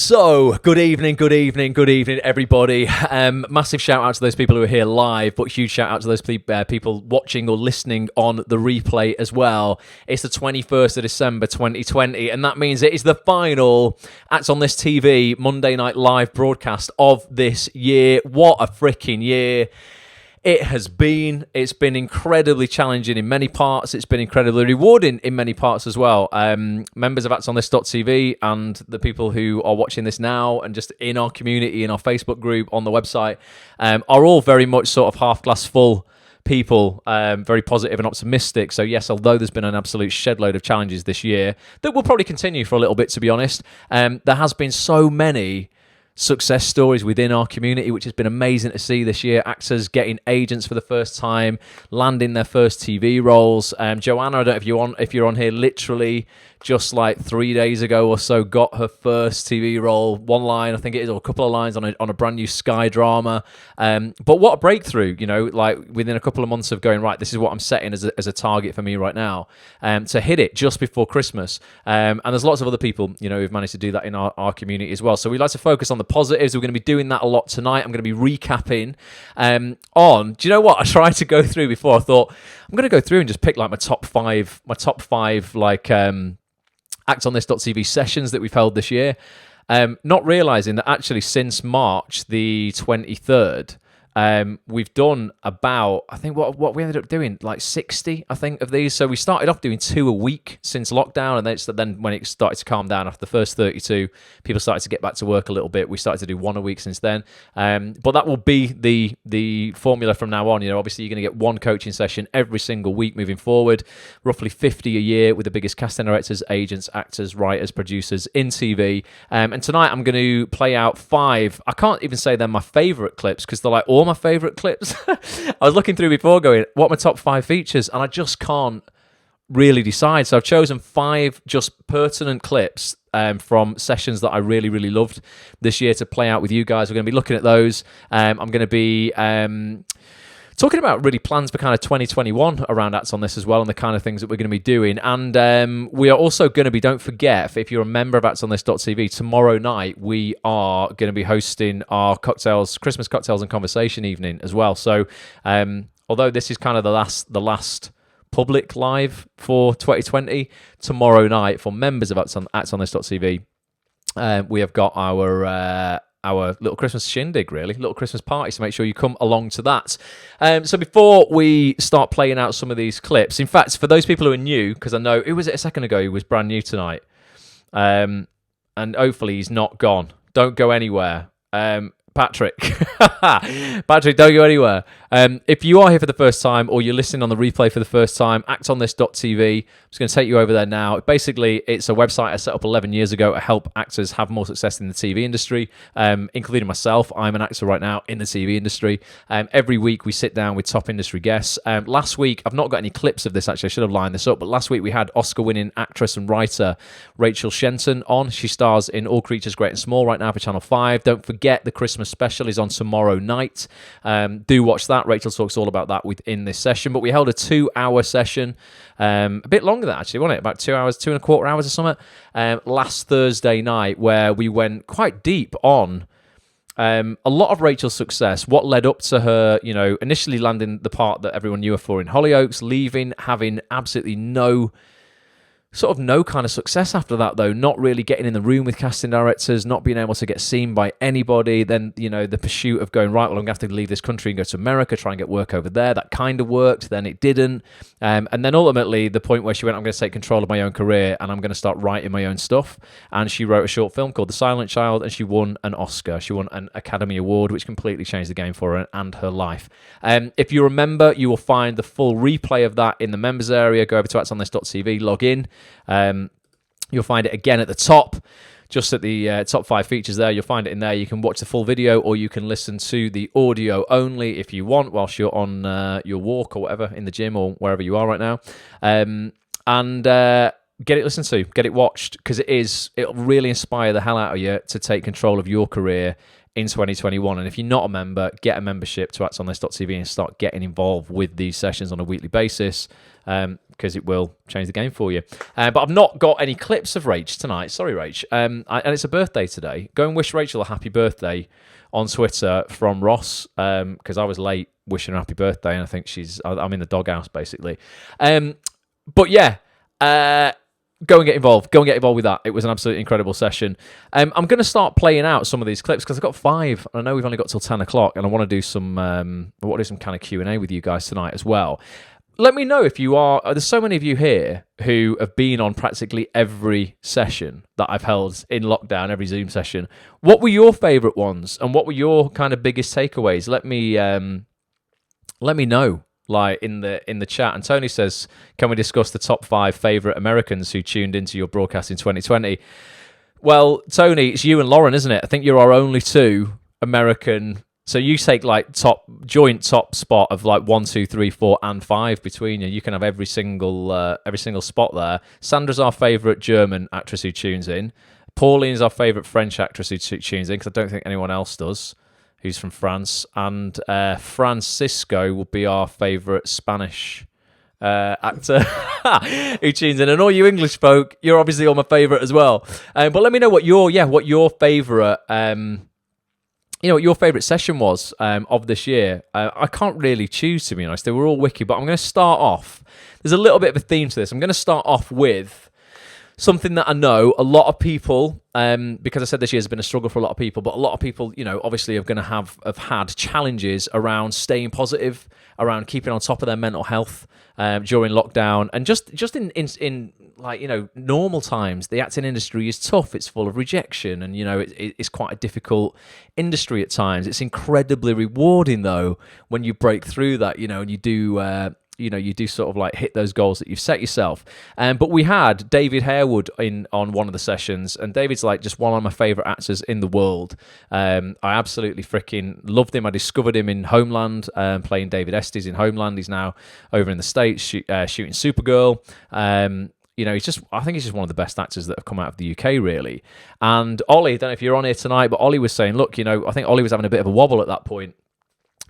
So, good evening, everybody. Massive shout out to those people who are here live, but huge shout out to those people watching or listening on the replay as well. It's the 21st of December 2020, and that means it is the final Acts on This TV Monday Night Live broadcast of this year. What a freaking year it has been. It's been incredibly challenging in many parts. It's been incredibly rewarding in many parts as well. Members of ActsOnThis.tv and the people who are watching this now and just in our community, in our Facebook group, on the website, are all very much sort of half glass full people, very positive and optimistic. So yes, although there's been an absolute shed load of challenges this year that will probably continue for a little bit, to be honest, there has been so many success stories within our community, which has been amazing to see this year. Actors getting agents for the first time, landing their first TV roles. Joanna, I don't know if you're on here, literally just like 3 days ago or so, got her first TV role. One line, I think it is, or a couple of lines on a brand new Sky drama. But what a breakthrough, you know, like within a couple of months of going, right, this is what I'm setting as a target for me right now, to hit it just before Christmas. And there's lots of other people, you know, who've managed to do that in our community as well. So we like to focus on the positives. We're going to be doing that a lot tonight. I'm going to be recapping do you know what I tried to go through before? I thought I'm going to go through and just pick like my top five like ActsOnThis.tv sessions that we've held this year, not realizing that actually since March the 23rd, we've done about, I think what we ended up doing, like 60, I think, of these. So we started off doing 2 a week since lockdown, and then when it started to calm down after the first 32, people started to get back to work a little bit. We started to do 1 a week since then. But that will be the formula from now on. You know, obviously you're going to get 1 coaching session every single week moving forward, roughly 50 a year with the biggest casting directors, agents, actors, writers, producers in TV. And tonight I'm going to play out 5. I can't even say they're my favorite clips because they're like all my favorite clips. I was looking through before going, what are my top 5 features? And I just can't really decide. So I've chosen 5 just pertinent clips from sessions that I really, really loved this year to play out with you guys. We're going to be looking at those. I'm going to be talking about really plans for kind of 2021 around Acts on This as well, and the kind of things that we're going to be doing. And we are also going to be, don't forget, if you're a member of ActsOnThis.tv, tomorrow night we are going to be hosting our Christmas cocktails and conversation evening as well. So although this is kind of the last public live for 2020, tomorrow night for members of ActsOnThis.tv, we have got our little Christmas shindig, really, little Christmas party, so make sure you come along to that. So before we start playing out some of these clips, in fact, for those people who are new, because I know, who was it a second ago who was brand new tonight? And hopefully he's not gone. Don't go anywhere. Patrick. Patrick, don't go anywhere. If you are here for the first time or you're listening on the replay for the first time, ActsOnThis.tv, I'm just going to take you over there now. Basically, it's a website I set up 11 years ago to help actors have more success in the TV industry, including myself. I'm an actor right now in the TV industry. Every week we sit down with top industry guests. Last week, I've not got any clips of this, actually. I should have lined this up. But last week we had Oscar-winning actress and writer Rachel Shenton on. She stars in All Creatures Great and Small right now for Channel 5. Don't forget, the Christmas special is on tomorrow night. Do watch that. Rachel talks all about that within this session. But we held a 2-hour session, a bit longer than that, actually, wasn't it? About 2 hours, 2.25 hours or something, last Thursday night, where we went quite deep on a lot of Rachel's success, what led up to her, you know, initially landing the part that everyone knew her for in Hollyoaks, leaving, having absolutely no kind of success after that, though, not really getting in the room with casting directors, not being able to get seen by anybody. Then, you know, the pursuit of going, right, well, I'm going to have to leave this country and go to America, try and get work over there. That kind of worked, then it didn't. And then ultimately the point where she went, I'm going to take control of my own career and I'm going to start writing my own stuff. And she wrote a short film called The Silent Child, and she won an Oscar. She won an Academy Award, which completely changed the game for her and her life. If you remember, you will find the full replay of that in the members area. Go over to ActsOnThis.tv, log in. You'll find it again at the top, just at the top 5 features there. You'll find it in there. You can watch the full video, or you can listen to the audio only if you want, whilst you're on your walk or whatever, in the gym or wherever you are right now. Get it listened to, get it watched, because it'll really inspire the hell out of you to take control of your career in 2021. And if you're not a member, get a membership to actonthis.tv and start getting involved with these sessions on a weekly basis, because it will change the game for you. But I've not got any clips of Rach tonight. Sorry, Rach. And it's a birthday today. Go and wish Rachel a happy birthday on Twitter from Ross, because I was late wishing her happy birthday, and I think I'm in the doghouse, basically. But yeah, go and get involved. Go and get involved with that. It was an absolutely incredible session. I'm going to start playing out some of these clips because I've got 5. And I know we've only got till 10 o'clock, and I want to do some kind of Q&A with you guys tonight as well. Let me know if you are. There's so many of you here who have been on practically every session that I've held in lockdown, every Zoom session. What were your favourite ones, and what were your kind of biggest takeaways? Let me know, like in the chat. And Tony says, "Can we discuss the top 5 favourite Americans who tuned into your broadcast in 2020?" Well, Tony, it's you and Lauren, isn't it? I think you're our only 2 American. So you take like joint top spot of like 1, 2, 3, 4, and 5 between you. You can have every single spot there. Sandra's our favourite German actress who tunes in. Pauline's our favourite French actress who tunes in, because I don't think anyone else does who's from France. And Francisco will be our favourite Spanish actor who tunes in. And all you English folk, you're obviously all my favourite as well. But let me know what your favourite what your favourite session was of this year. I can't really choose, to be honest. They were all wicked, but I'm going to start off. There's a little bit of a theme to this. I'm going to start off with something that I know a lot of people, because I said this year has been a struggle for a lot of people, but a lot of people, obviously are going to have had challenges around staying positive, around keeping on top of their mental health during lockdown, and just in like, normal times. The acting industry is tough. It's full of rejection, and it's quite a difficult industry at times. It's incredibly rewarding though when you break through that, and you do you do sort of like hit those goals that you've set yourself. But we had David HAREWOOD on one of the sessions, and David's like just one of my favourite actors in the world. I absolutely freaking loved him. I discovered him in Homeland, playing David Estes in Homeland. He's now over in the States shooting Supergirl. I think he's just one of the best actors that have come out of the UK, really. And Ollie, I don't know if you're on here tonight, but Ollie was saying, look, I think Ollie was having a bit of a wobble at that point,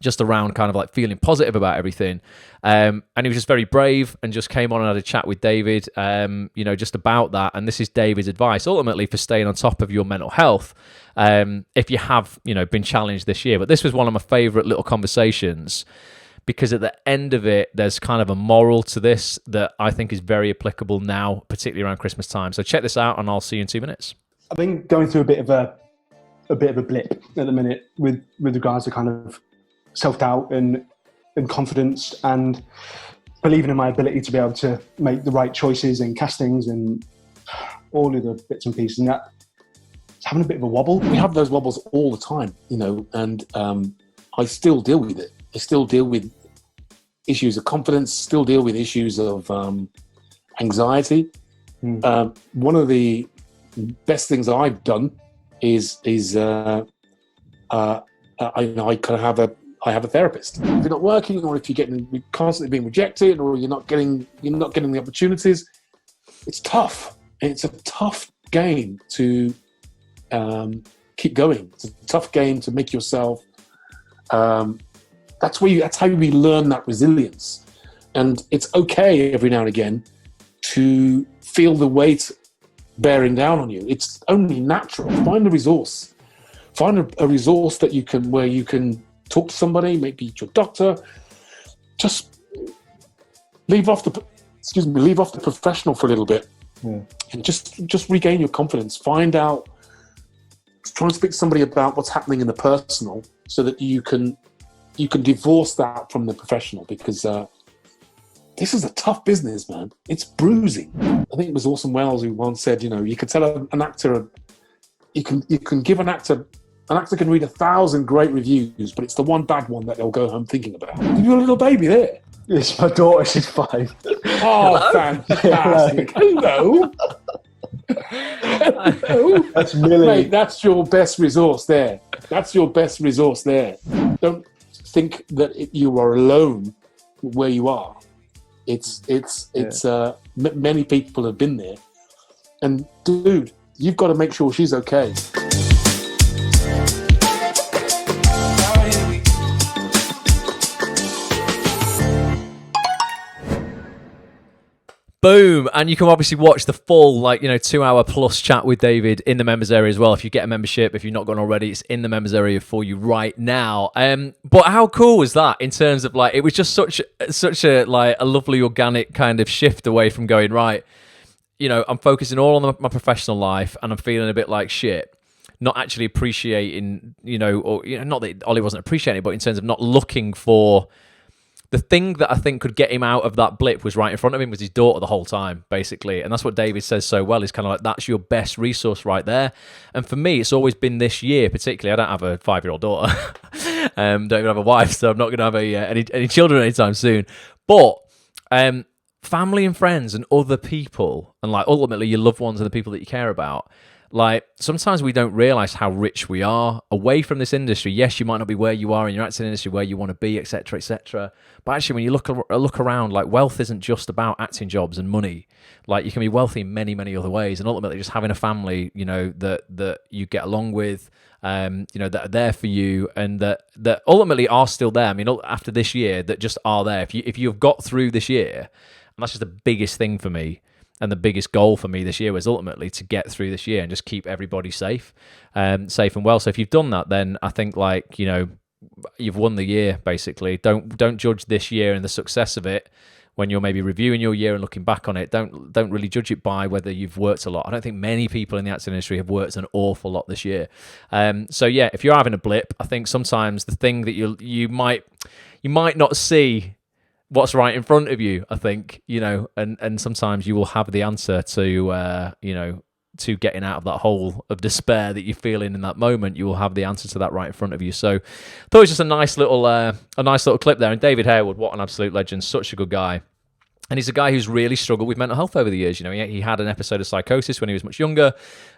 just around kind of like feeling positive about everything. And he was just very brave and just came on and had a chat with David, just about that. And this is David's advice, ultimately, for staying on top of your mental health, if you have, been challenged this year. But this was one of my favourite little conversations, because at the end of it, there's kind of a moral to this that I think is very applicable now, particularly around Christmas time. So check this out, and I'll see you in 2 minutes. I've been going through a bit of a blip at the minute with regards to kind of self-doubt and confidence, and believing in my ability to be able to make the right choices in castings and all of the bits and pieces. And that, it's having a bit of a wobble. We have those wobbles all the time, and I still deal with it. I still deal with issues of confidence, still deal with issues of anxiety. One of the best things that I've done is I have a therapist. If you're not working, or if you're constantly being rejected, or you're not getting the opportunities, it's tough. It's a tough game to keep going. It's a tough game to make yourself. That's how we learn that resilience. And it's okay every now and again to feel the weight bearing down on you. It's only natural. Find a resource. Find a resource where you can talk to somebody, maybe your doctor. Just leave off the professional for a little bit, and just regain your confidence. Find out, try and speak to somebody about what's happening in the personal, so that you can divorce that from the professional, because this is a tough business, man. It's bruising. I think it was Orson Welles who once said, you can tell an actor, you can give an actor can read 1,000 great reviews, but it's the one bad one that they'll go home thinking about. Have you a little baby there? It's my daughter, she's 5. Oh, fantastic. Hello. Hello. That's really... Mate, that's your best resource there. Don't think that you are alone where you are. Many people have been there. And dude, you've got to make sure she's okay. Boom. And you can obviously watch the full, 2-hour plus chat with David in the members area as well. If you get a membership, if you've not gone already, it's in the members area for you right now. But how cool was that in terms of it was just such a lovely organic kind of shift away from going, right, I'm focusing all on my professional life and I'm feeling a bit like shit. Not actually appreciating, not that Ollie wasn't appreciating it, but in terms of not looking for the thing that I think could get him out of that blip was right in front of him was his daughter the whole time, basically. And that's what David says so well. He's kind of like, that's your best resource right there. And for me, it's always been this year, particularly. I don't have a 5-year-old daughter. Don't even have a wife, so I'm not going to have any children anytime soon. But family and friends and other people, and ultimately your loved ones and the people that you care about, sometimes we don't realize how rich we are away from this industry. Yes, you might not be where you are in your acting industry, where you want to be, etc., etc. But actually, when you look around, wealth isn't just about acting jobs and money. You can be wealthy in many, many other ways, and ultimately, just having a family, that you get along with, that are there for you, and that ultimately are still there. I mean, after this year, that just are there. If you have got through this year, and that's just the biggest thing for me. And the biggest goal for me this year was ultimately to get through this year and just keep everybody safe and well. So if you've done that, then I think you've won the year, basically. Don't judge this year and the success of it when you're maybe reviewing your year and looking back on it. Don't really judge it by whether you've worked a lot. I don't think many people in the acting industry have worked an awful lot this year. So yeah, if you're having a blip, I think sometimes the thing that you might not see what's right in front of you, I think, and sometimes you will have the answer to getting out of that hole of despair that you're feeling in that moment. You will have the answer to that right in front of you. So I thought it was just a nice little clip there. And David Harewood, what an absolute legend, such a good guy. And he's a guy who's really struggled with mental health over the years. He had an episode of psychosis when he was much younger,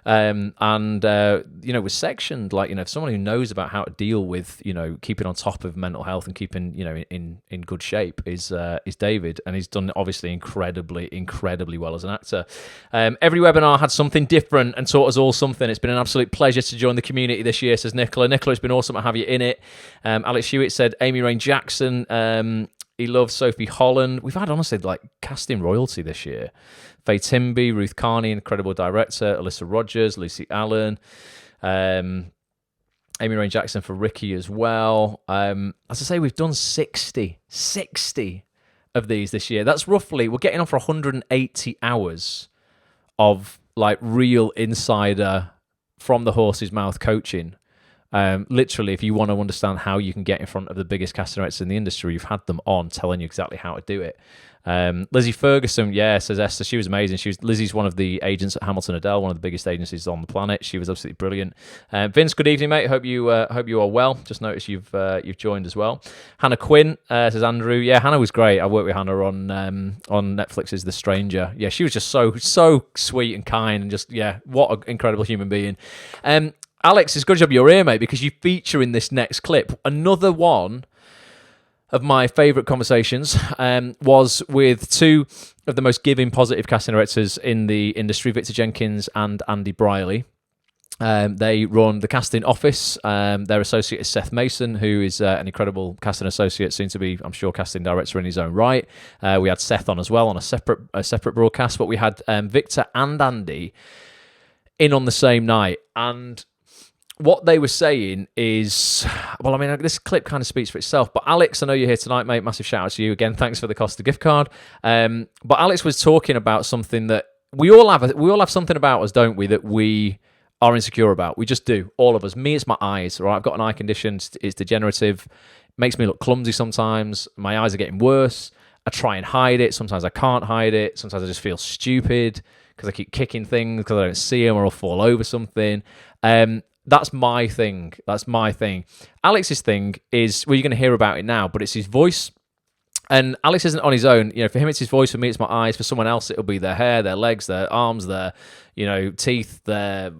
and was sectioned. Someone who knows about how to deal with, keeping on top of mental health and keeping, in good shape is David, and he's done obviously incredibly well as an actor. Every webinar had something different and taught us all something. It's been an absolute pleasure to join the community this year, says Nicola. Nicola, it's been awesome to have you in it. Alex Hewitt said Amy Rain Jackson. He loves Sophie Holland. We've had, honestly, casting royalty this year. Faye Timby, Ruth Carney, incredible director, Alyssa Rogers, Lucy Allen, Amy Rain Jackson for Ricky as well. As I say, we've done 60 of these this year. That's roughly, we're getting on for 180 hours of real insider from the horse's mouth coaching. Literally, if you want to understand how you can get in front of the biggest casting directors in the industry, you've had them on telling you exactly how to do it. Lizzie Ferguson, says Esther, she was amazing. Lizzie's one of the agents at Hamilton Adele, one of the biggest agencies on the planet. She was absolutely brilliant. Vince, good evening, mate. Hope you are well. Just noticed you've joined as well. Hannah Quinn, says Andrew. Yeah, Hannah was great. I worked with Hannah on Netflix's The Stranger. Yeah, she was just so sweet and kind, and just what an incredible human being. Alex, it's a good job you're here, mate, because you feature in this next clip. Another one of my favourite conversations was with two of the most giving, positive casting directors in the industry, Victor Jenkins and Andy Briley. They run the casting office. Their associate is Seth Mason, who is an incredible casting associate, soon to be, I'm sure, casting director in his own right. We had Seth on as well on a separate broadcast, but we had Victor and Andy in on the same night. And what they were saying is, this clip kind of speaks for itself. But Alex, I know you're here tonight, mate. Massive shout out to you again. Thanks for the Costa gift card. But Alex was talking about something that we all have something about us, don't we? That we are insecure about. We just do, all of us. Me, it's my eyes. Right, I've got an eye condition. It's degenerative. It makes me look clumsy sometimes. My eyes are getting worse. I try and hide it. Sometimes I can't hide it. Sometimes I just feel stupid because I keep kicking things because I don't see them, or I'll fall over something. That's my thing. Alex's thing is, you're going to hear about it now, but it's his voice. And Alex isn't on his own. For him, it's his voice. For me, it's my eyes. For someone else, it'll be their hair, their legs, their arms, their, teeth, their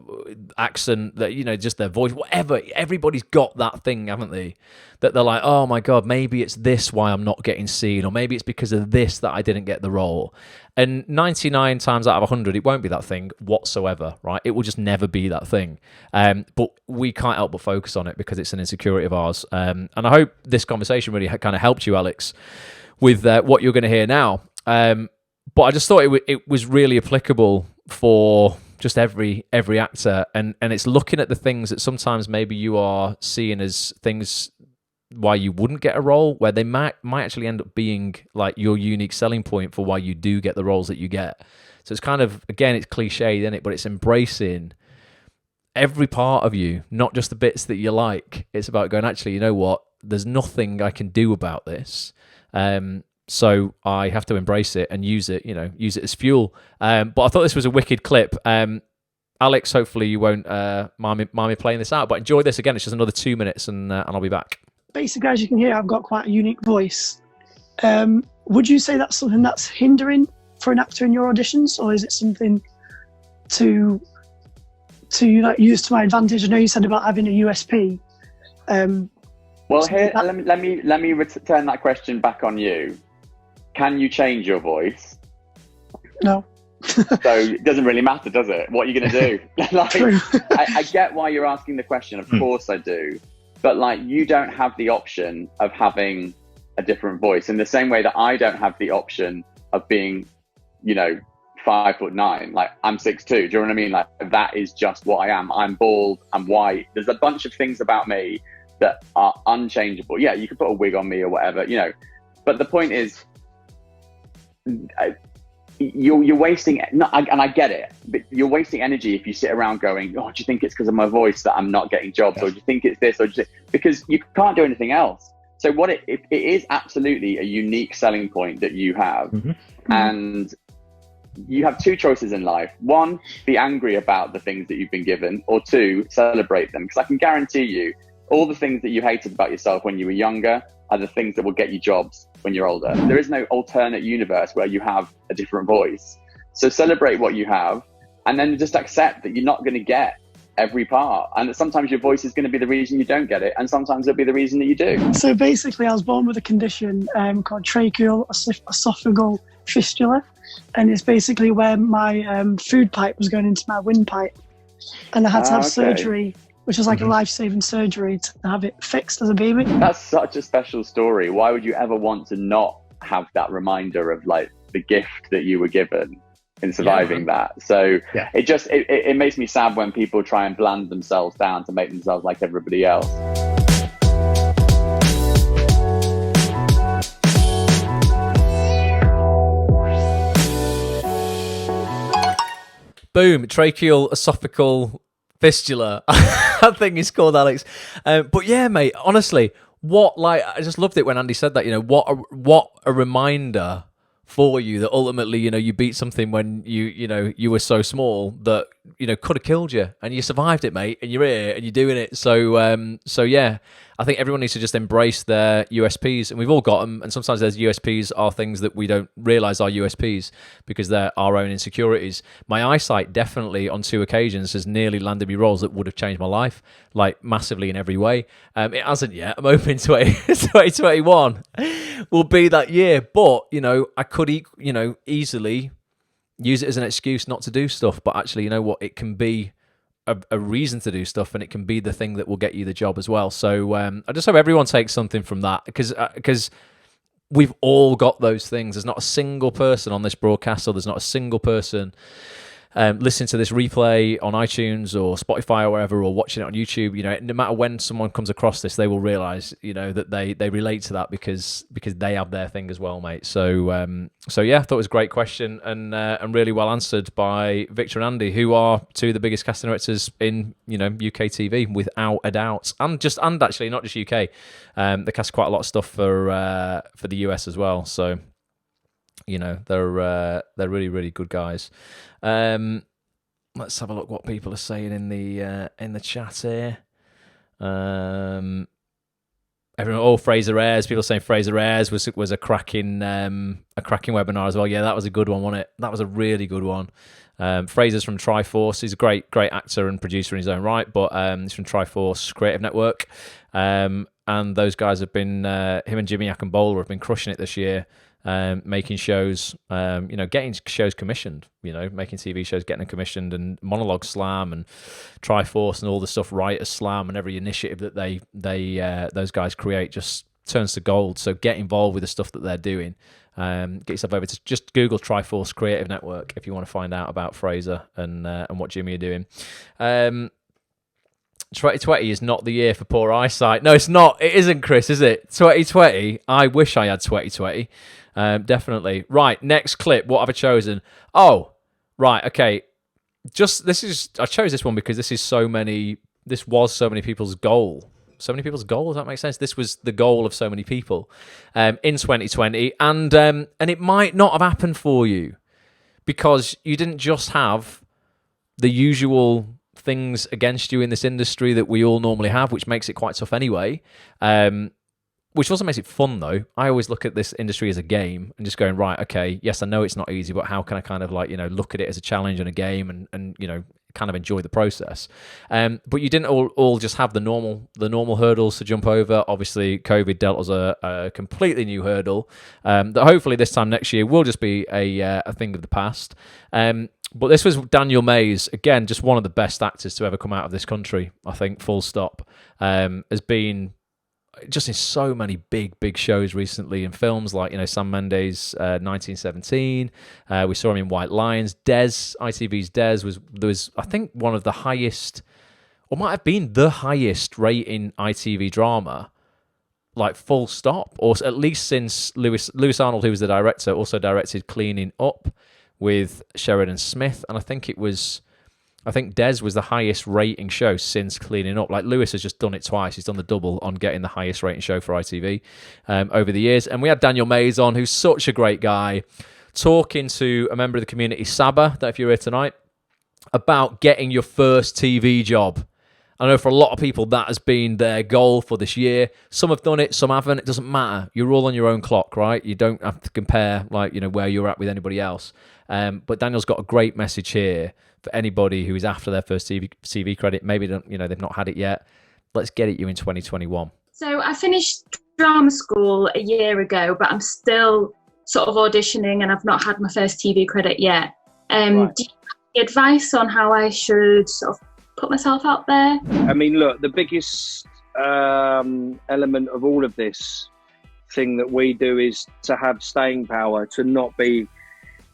accent, just their voice, whatever. Everybody's got that thing, haven't they? That they're like, oh my God, maybe it's this why I'm not getting seen, or maybe it's because of this that I didn't get the role. And 99 times out of 100, it won't be that thing whatsoever, right? It will just never be that thing. But we can't help but focus on it because it's an insecurity of ours. And I hope this conversation really kind of helped you, Alex, with what you're going to hear now. But I just thought it was really applicable for just every actor, and it's looking at the things that sometimes maybe you are seeing as things why you wouldn't get a role, where they might actually end up being like your unique selling point for why you do get the roles that you get. So it's kind of, again, it's cliched, isn't it? But it's embracing every part of you, not just the bits that you like. It's about going, actually, you know what? There's nothing I can do about this. So I have to embrace it and use it as fuel. But I thought this was a wicked clip. Alex, hopefully you won't mind me playing this out, but enjoy this again. It's just another 2 minutes and I'll be back. Basically, as you can hear, I've got quite a unique voice. Would you say that's something that's hindering for an actor in your auditions, or is it something to like use to my advantage? I know you said about having a USP. Well, here, let me return that question back on you. Can you change your voice? No. So it doesn't really matter, does it? What are you going to do? Like, True. I get why you're asking the question. Of course I do. But like, you don't have the option of having a different voice in the same way that I don't have the option of being, 5'9". Like, I'm 6'2". Do you know what I mean? Like, that is just what I am. I'm bald. I'm white. There's a bunch of things about me that are unchangeable. Yeah, you could put a wig on me or whatever, But the point is, you're wasting. And I get it, but you're wasting energy if you sit around going, "Oh, do you think it's because of my voice that I'm not getting jobs, or do you think it's this, or because you can't do anything else." So what it is absolutely a unique selling point that you have, and you have two choices in life. One, be angry about the things that you've been given, or two, celebrate them. Because I can guarantee you, all the things that you hated about yourself when you were younger are the things that will get you jobs when you're older. There is no alternate universe where you have a different voice. So celebrate what you have, and then just accept that you're not going to get every part, and that sometimes your voice is going to be the reason you don't get it, and sometimes it'll be the reason that you do. So basically, I was born with a condition called tracheal esophageal fistula, and it's basically where my food pipe was going into my windpipe, and I had to have surgery, which was like a life-saving surgery, to have it fixed as a baby. That's such a special story. Why would you ever want to not have that reminder of like the gift that you were given in surviving that? So it makes me sad when people try and bland themselves down to make themselves like everybody else. Boom, tracheal esophageal fistula. I think it's called, Alex. But yeah, mate, honestly, I just loved it when Andy said that, what a reminder for you that ultimately, you beat something when you were so small that, could have killed you, and you survived it, mate, and you're here and you're doing it. So yeah, I think everyone needs to just embrace their USPs, and we've all got them. And sometimes those USPs are things that we don't realize are USPs because they're our own insecurities. My eyesight definitely on 2 occasions has nearly landed me roles that would have changed my life, like massively in every way. It hasn't yet. I'm hoping 2021 will be that year, but I could easily use it as an excuse not to do stuff, but actually, you know what, it can be a reason to do stuff, and it can be the thing that will get you the job as well. So I just hope everyone takes something from that, because we've all got those things. There's not a single person on this broadcast, or there's not a single person listening to this replay on iTunes or Spotify or wherever, or watching it on YouTube. No matter when someone comes across this, they will realize that they relate to that because they have their thing as well, mate. So yeah, I thought it was a great question, and really well answered by Victor and Andy, who are two of the biggest casting directors in UK TV without a doubt, and actually not just UK. They cast quite a lot of stuff for the US as well. So they're really, really good guys. Let's have a look what people are saying in the chat here. Everyone, Fraser Ayres. People saying Fraser Ayres was a cracking webinar as well. Yeah, that was a good one, wasn't it? That was a really good one. Fraser's from Triforce. He's a great actor and producer in his own right, but he's from Triforce Creative Network. And those guys have been, him and Jimmy Akambola have been crushing it this year. Making shows, getting shows commissioned, making TV shows, getting them commissioned, and Monologue Slam and Triforce and all the stuff, Writers Slam, and every initiative that they those guys create just turns to gold. So get involved with the stuff that they're doing. Get yourself over to just Google Triforce Creative Network if you want to find out about Fraser and what Jimmy are doing. 2020 is not the year for poor eyesight. No, it's not. It isn't, Chris, is it? 2020. I wish I had 2020. Definitely. Right, next clip. What have I chosen? Oh, right. Okay. I chose this one because this was so many people's goal. So many people's goal. Does that make sense? This was the goal of so many people in 2020, and it might not have happened for you because you didn't just have the usual things against you in this industry that we all normally have, which makes it quite tough anyway. Which also makes it fun, though. I always look at this industry as a game and just going, right, okay, yes, I know it's not easy, but how can I kind of like, look at it as a challenge and a game and kind of enjoy the process. But you didn't all just have the normal hurdles to jump over. Obviously, COVID dealt us a completely new hurdle that hopefully this time next year will just be a thing of the past. But this was Daniel Mays, again, just one of the best actors to ever come out of this country, I think, full stop. Has been just in so many big shows recently in films like, Sam Mendes' 1917. We saw him in White Lions. ITV's Des was I think one of the highest, or might have been the highest rating ITV drama, like full stop, or at least since Lewis Arnold, who was the director, also directed Cleaning Up with Sheridan Smith, and I think Des was the highest rating show since Cleaning Up. Like Lewis has just done it twice. He's done the double on getting the highest rating show for ITV over the years. And we had Daniel Mays on, who's such a great guy, talking to a member of the community, Saba, that if you're here tonight, about getting your first TV job. I know for a lot of people that has been their goal for this year. Some have done it, some haven't. It doesn't matter. You're all on your own clock, right? You don't have to compare where you're at with anybody else. But Daniel's got a great message here for anybody who is after their first CV credit. Maybe they've not had it yet. Let's get it you in 2021. So I finished drama school a year ago, but I'm still sort of auditioning and I've not had my first TV credit yet. Right. Do you have any advice on how I should sort of put myself out there? I mean, look, the biggest element of all of this thing that we do is to have staying power, to not be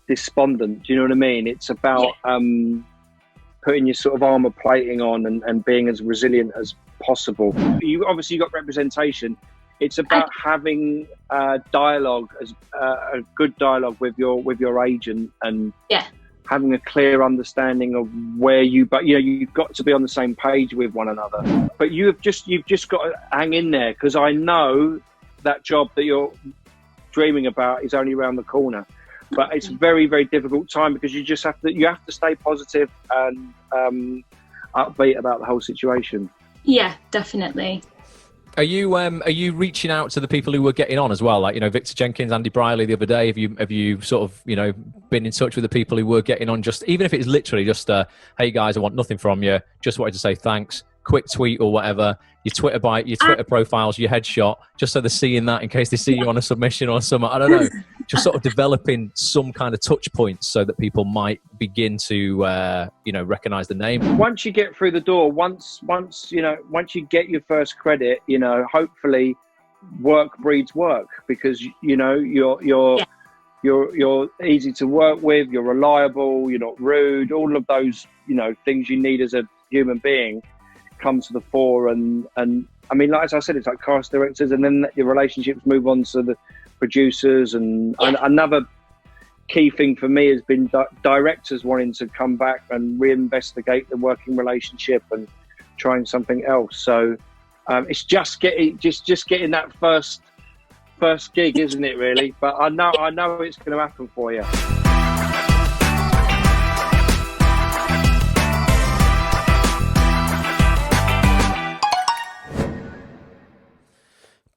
despondent. Do you know what I mean? It's about putting your sort of armor plating on and being as resilient as possible. You obviously got representation. It's about having dialogue, a good dialogue with your agent, and having a clear understanding of where you've got to be on the same page with one another. But you've just got to hang in there, because I know that job that you're dreaming about is only around the corner. But it's a very, very difficult time, because you have to stay positive and upbeat about the whole situation. Yeah, definitely. Are you reaching out to the people who were getting on as well? Like, Victor Jenkins, Andy Briley the other day. Have you sort of, been in touch with the people who were getting on? Just even if it's literally just, hey guys, I want nothing from you. Just wanted to say thanks. Quick tweet or whatever. Your Twitter profiles, your headshot, just so they're seeing that in case they see you on a submission or something. I don't know. Just sort of developing some kind of touch points so that people might begin to, recognize the name. Once you get through the door, once you get your first credit, hopefully work breeds work, because you're easy to work with, you're reliable, you're not rude. All of those things you need as a human being come to the fore, and I mean, like as I said, it's like cast directors, and then your relationships move on to the producers, and another key thing for me has been directors wanting to come back and reinvestigate the working relationship and trying something else. So it's just getting that first gig, isn't it, really? But I know it's going to happen for you.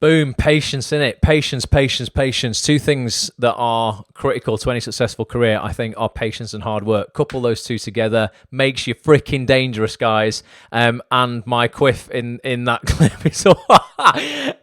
Boom, patience in it. Patience. Two things that are critical to any successful career, I think, are patience and hard work. Couple those two together makes you freaking dangerous, guys. And my quiff in that clip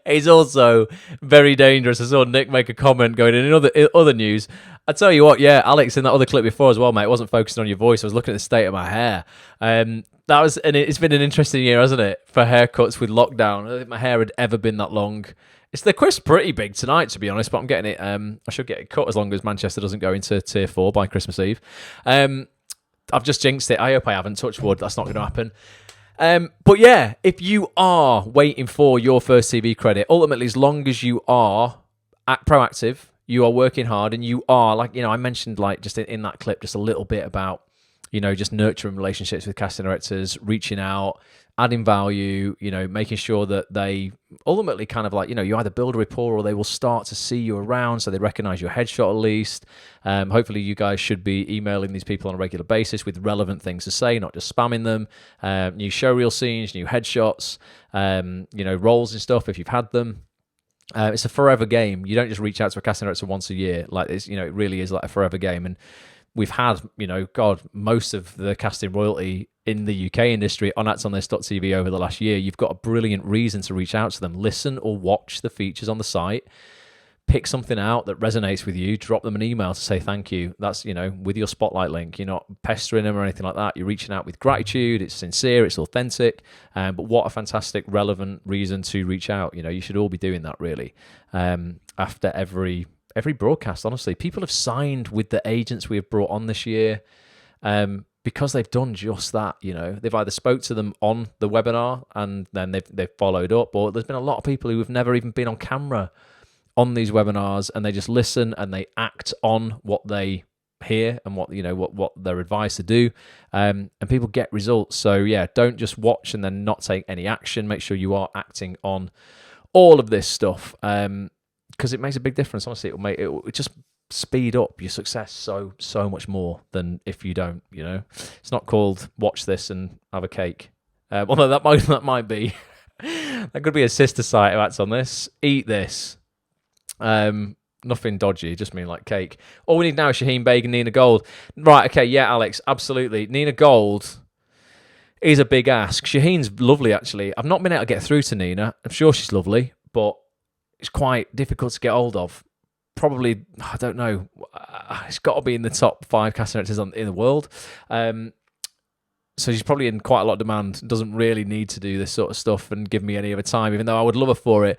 is also very dangerous. I saw Nick make a comment going in other news. I tell you what, Alex, in that other clip before as well, mate, I wasn't focusing on your voice. I was looking at the state of my hair. And it's been an interesting year, hasn't it, for haircuts with lockdown. I don't think my hair had ever been that long It's the quiz pretty big tonight, to be honest, but I'm getting it. I should get it cut as long as Manchester doesn't go into Tier 4 by Christmas Eve. I've just jinxed it. I hope I haven't. Touch wood. That's not going to happen. But yeah, if you are waiting for your first TV credit, ultimately, as long as you are proactive, you are working hard, and you are, like, I mentioned, like, just in that clip, just a little bit about, just nurturing relationships with casting directors, reaching out, adding value, making sure that they ultimately kind of like, you either build a rapport or they will start to see you around, so they recognize your headshot at least. Hopefully you guys should be emailing these people on a regular basis with relevant things to say, not just spamming them. New showreel scenes, new headshots, roles and stuff if you've had them. It's a forever game. You don't just reach out to a casting director once a year. Like, it's, it really is like a forever game. And we've had, most of the casting royalty in the UK industry on actonthis.tv over the last year. You've got a brilliant reason to reach out to them. Listen or watch the features on the site. Pick something out that resonates with you. Drop them an email to say thank you. That's, with your spotlight link. You're not pestering them or anything like that. You're reaching out with gratitude. It's sincere. It's authentic. But what a fantastic, relevant reason to reach out. You should all be doing that, really. After every broadcast, honestly. People have signed with the agents we have brought on this year because they've done just that. They've either spoke to them on the webinar and then they've followed up, or there's been a lot of people who have never even been on camera on these webinars, and they just listen and they act on what they hear and what they're advised to do, and people get results. So yeah, don't just watch and then not take any action. Make sure you are acting on all of this stuff, because it makes a big difference. Honestly, it will just speed up your success so much more than if you don't. It's not called watch this and have a cake. Although that might be that could be a sister site who acts on this. Eat this. Nothing dodgy, just mean like cake. All we need now is Shaheen Baig and Nina Gold. Right, okay, yeah, Alex, absolutely. Nina Gold is a big ask. Shaheen's lovely, actually. I've not been able to get through to Nina. I'm sure she's lovely, but it's quite difficult to get hold of. Probably, I don't know, it's got to be in the top 5 casting directors in the world. So she's probably in quite a lot of demand. Doesn't really need to do this sort of stuff and give me any other time, even though I would love her for it.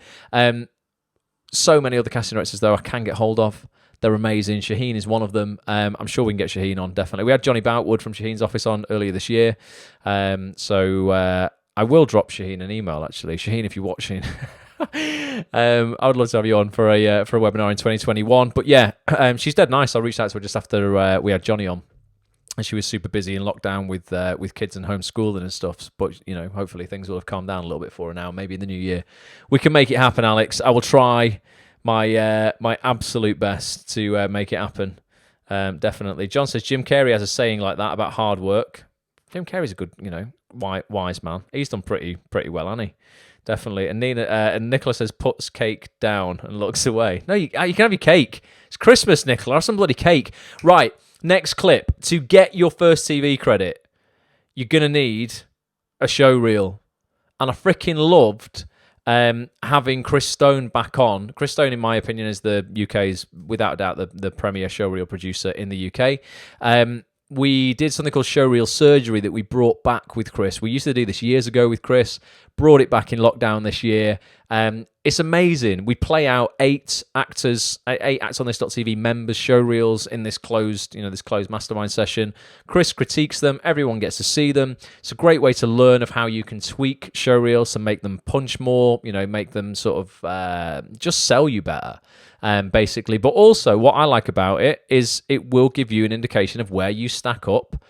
So many other casting directors, though, I can get hold of. They're amazing. Shaheen is one of them. I'm sure we can get Shaheen on, definitely. We had Johnny Boutwood from Shaheen's office on earlier this year. So I will drop Shaheen an email, actually. Shaheen, if you're watching, I would love to have you on for a webinar in 2021. But yeah, she's dead nice. I reached out to her just after we had Johnny on. And she was super busy in lockdown with kids and homeschooling and stuff. But, hopefully things will have calmed down a little bit for her now. Maybe in the new year we can make it happen, Alex. I will try my absolute best to make it happen. Definitely. John says Jim Carrey has a saying like that about hard work. Jim Carrey's a good, wise man. He's done pretty well, hasn't he? Definitely. And Nicola says puts cake down and looks away. No, you can have your cake. It's Christmas, Nicola. Have some bloody cake. Right. Next clip. To get your first TV credit, you're going to need a show reel. And I freaking loved having Chris Stone back on. Chris Stone, in my opinion, is the UK's, without a doubt, the premier show reel producer in the UK. We did something called Showreel Surgery that we brought back with Chris. We used to do this years ago with Chris, brought it back in lockdown this year. It's amazing. We play out 8 actors, 8 actonthis.tv members showreels in this closed mastermind session. Chris critiques them. Everyone gets to see them. It's a great way to learn of how you can tweak showreels to make them punch more, make them sort of just sell you better. Basically. But also what I like about it is it will give you an indication of where you stack up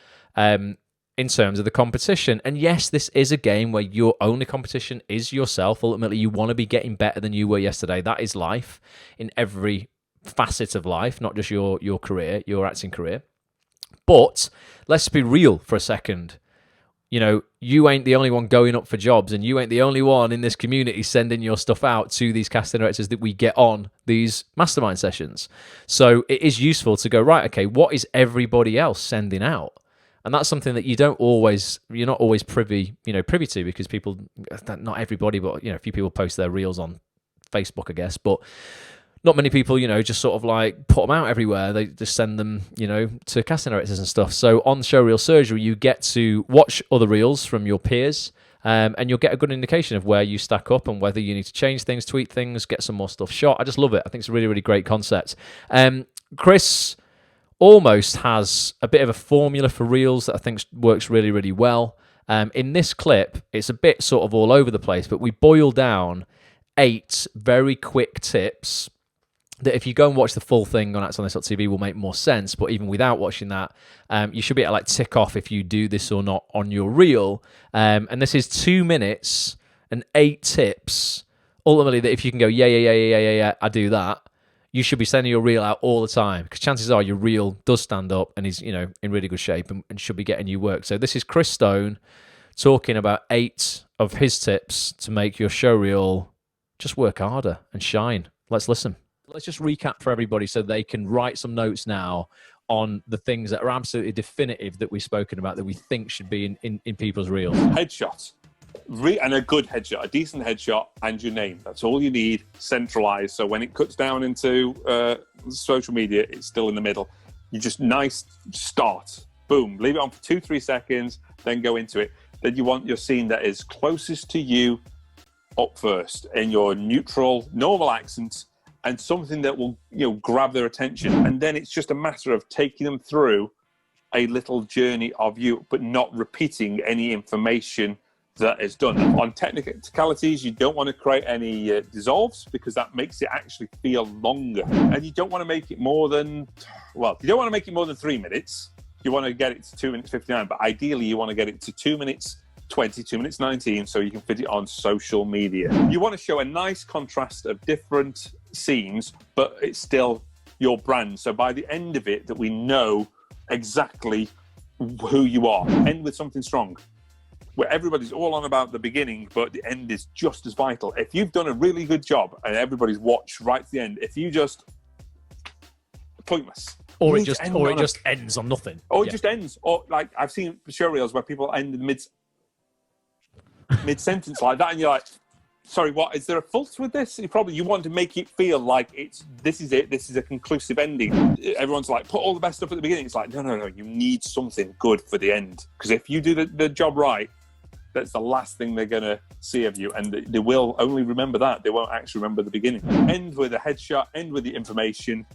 in terms of the competition. And yes, this is a game where your only competition is yourself. Ultimately, you want to be getting better than you were yesterday. That is life in every facet of life, not just your career, your acting career. But let's be real for a second. You ain't the only one going up for jobs, and you ain't the only one in this community sending your stuff out to these casting directors that we get on these mastermind sessions. So it is useful to go, right, okay, what is everybody else sending out? And that's something that you're not always privy to, because people, not everybody, but a few people post their reels on Facebook, I guess. But not many people, just sort of like put them out everywhere. They just send them, to casting directors and stuff. So on Showreel Surgery, you get to watch other reels from your peers, and you'll get a good indication of where you stack up and whether you need to change things, tweak things, get some more stuff shot. I just love it. I think it's a really, really great concept. Chris almost has a bit of a formula for reels that I think works really, really well. In this clip, it's a bit sort of all over the place, but we boil down 8 very quick tips that if you go and watch the full thing on actsonthis.tv will make more sense, but even without watching that, you should be able to like tick off if you do this or not on your reel. And this is 2 minutes and 8 tips, ultimately, that if you can go, yeah, I do that, you should be sending your reel out all the time, because chances are your reel does stand up and is, in really good shape and should be getting you work. So this is Chris Stone talking about 8 of his tips to make your show reel just work harder and shine. Let's listen. Let's just recap for everybody so they can write some notes now on the things that are absolutely definitive that we've spoken about that we think should be in people's reels. Headshot. And a good headshot, a decent headshot, and your name. That's all you need, centralized. So when it cuts down into social media, it's still in the middle. You just nice start. Boom. Leave it on for 2-3 seconds, then go into it. Then you want your scene that is closest to you up first in your neutral, normal accent, and something that will grab their attention. And then it's just a matter of taking them through a little journey of you, but not repeating any information that is done. On technicalities, you don't want to create any dissolves, because that makes it actually feel longer. And you don't want to make it more than, you don't want to make it more than 3 minutes. You want to get it to 2 minutes 59, but ideally you want to get it to 2 minutes 20, 2 minutes 19, so you can fit it on social media. You want to show a nice contrast of different scenes, but it's still your brand. So by the end of it, that we know exactly who you are. End with something strong, where everybody's all on about the beginning, but the end is just as vital. If you've done a really good job and everybody's watched right to the end, if you just pointless. Or it just ends on nothing. Or it just ends. Or like I've seen show reels where people end in mid-sentence like that, and you're like, sorry, what? Is there a fault with this? You want to make it feel like this is it. This is a conclusive ending. Everyone's like, put all the best stuff at the beginning. It's like, no. You need something good for the end, because if you do the job right, that's the last thing they're going to see of you, and they will only remember that. They won't actually remember the beginning. End with a headshot. End with the information,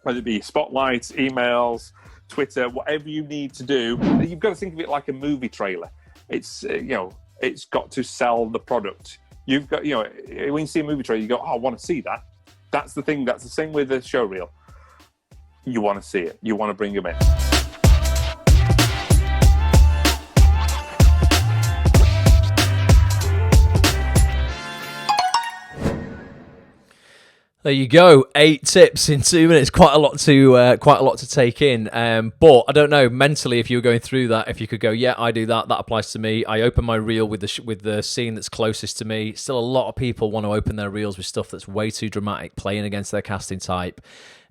whether it be spotlights, emails, Twitter, whatever you need to do. You've got to think of it like a movie trailer. It's it's got to sell the product. You've got, when you see a movie trailer, you go, oh, I want to see that. That's the thing. That's the same with the show reel. You want to see it. You want to bring them in. There you go. 8 tips in 2 minutes. Quite a lot to take in. But I don't know mentally if you were going through that, if you could go, yeah, I do that. That applies to me. I open my reel with the scene that's closest to me. Still, a lot of people want to open their reels with stuff that's way too dramatic, playing against their casting type.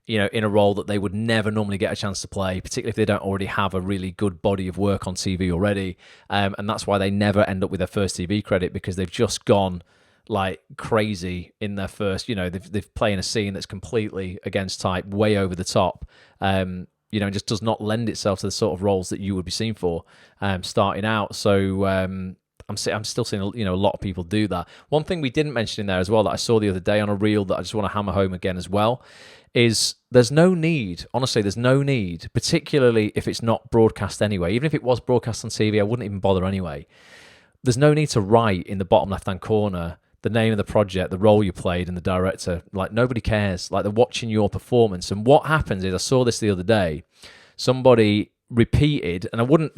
In a role that they would never normally get a chance to play, particularly if they don't already have a really good body of work on TV already. And that's why they never end up with their first TV credit, because they've just gone like crazy in their first, they've playing a scene that's completely against type, way over the top, and just does not lend itself to the sort of roles that you would be seen for starting out. So I'm still seeing a lot of people do that. One thing we didn't mention in there as well that I saw the other day on a reel that I just want to hammer home again as well is there's no need, particularly if it's not broadcast anyway. Even if it was broadcast on TV, I wouldn't even bother anyway. There's no need to write in the bottom left-hand corner the name of the project, the role you played, and the director. Like, nobody cares. Like, they're watching your performance. And what happens is, I saw this the other day, somebody repeated, and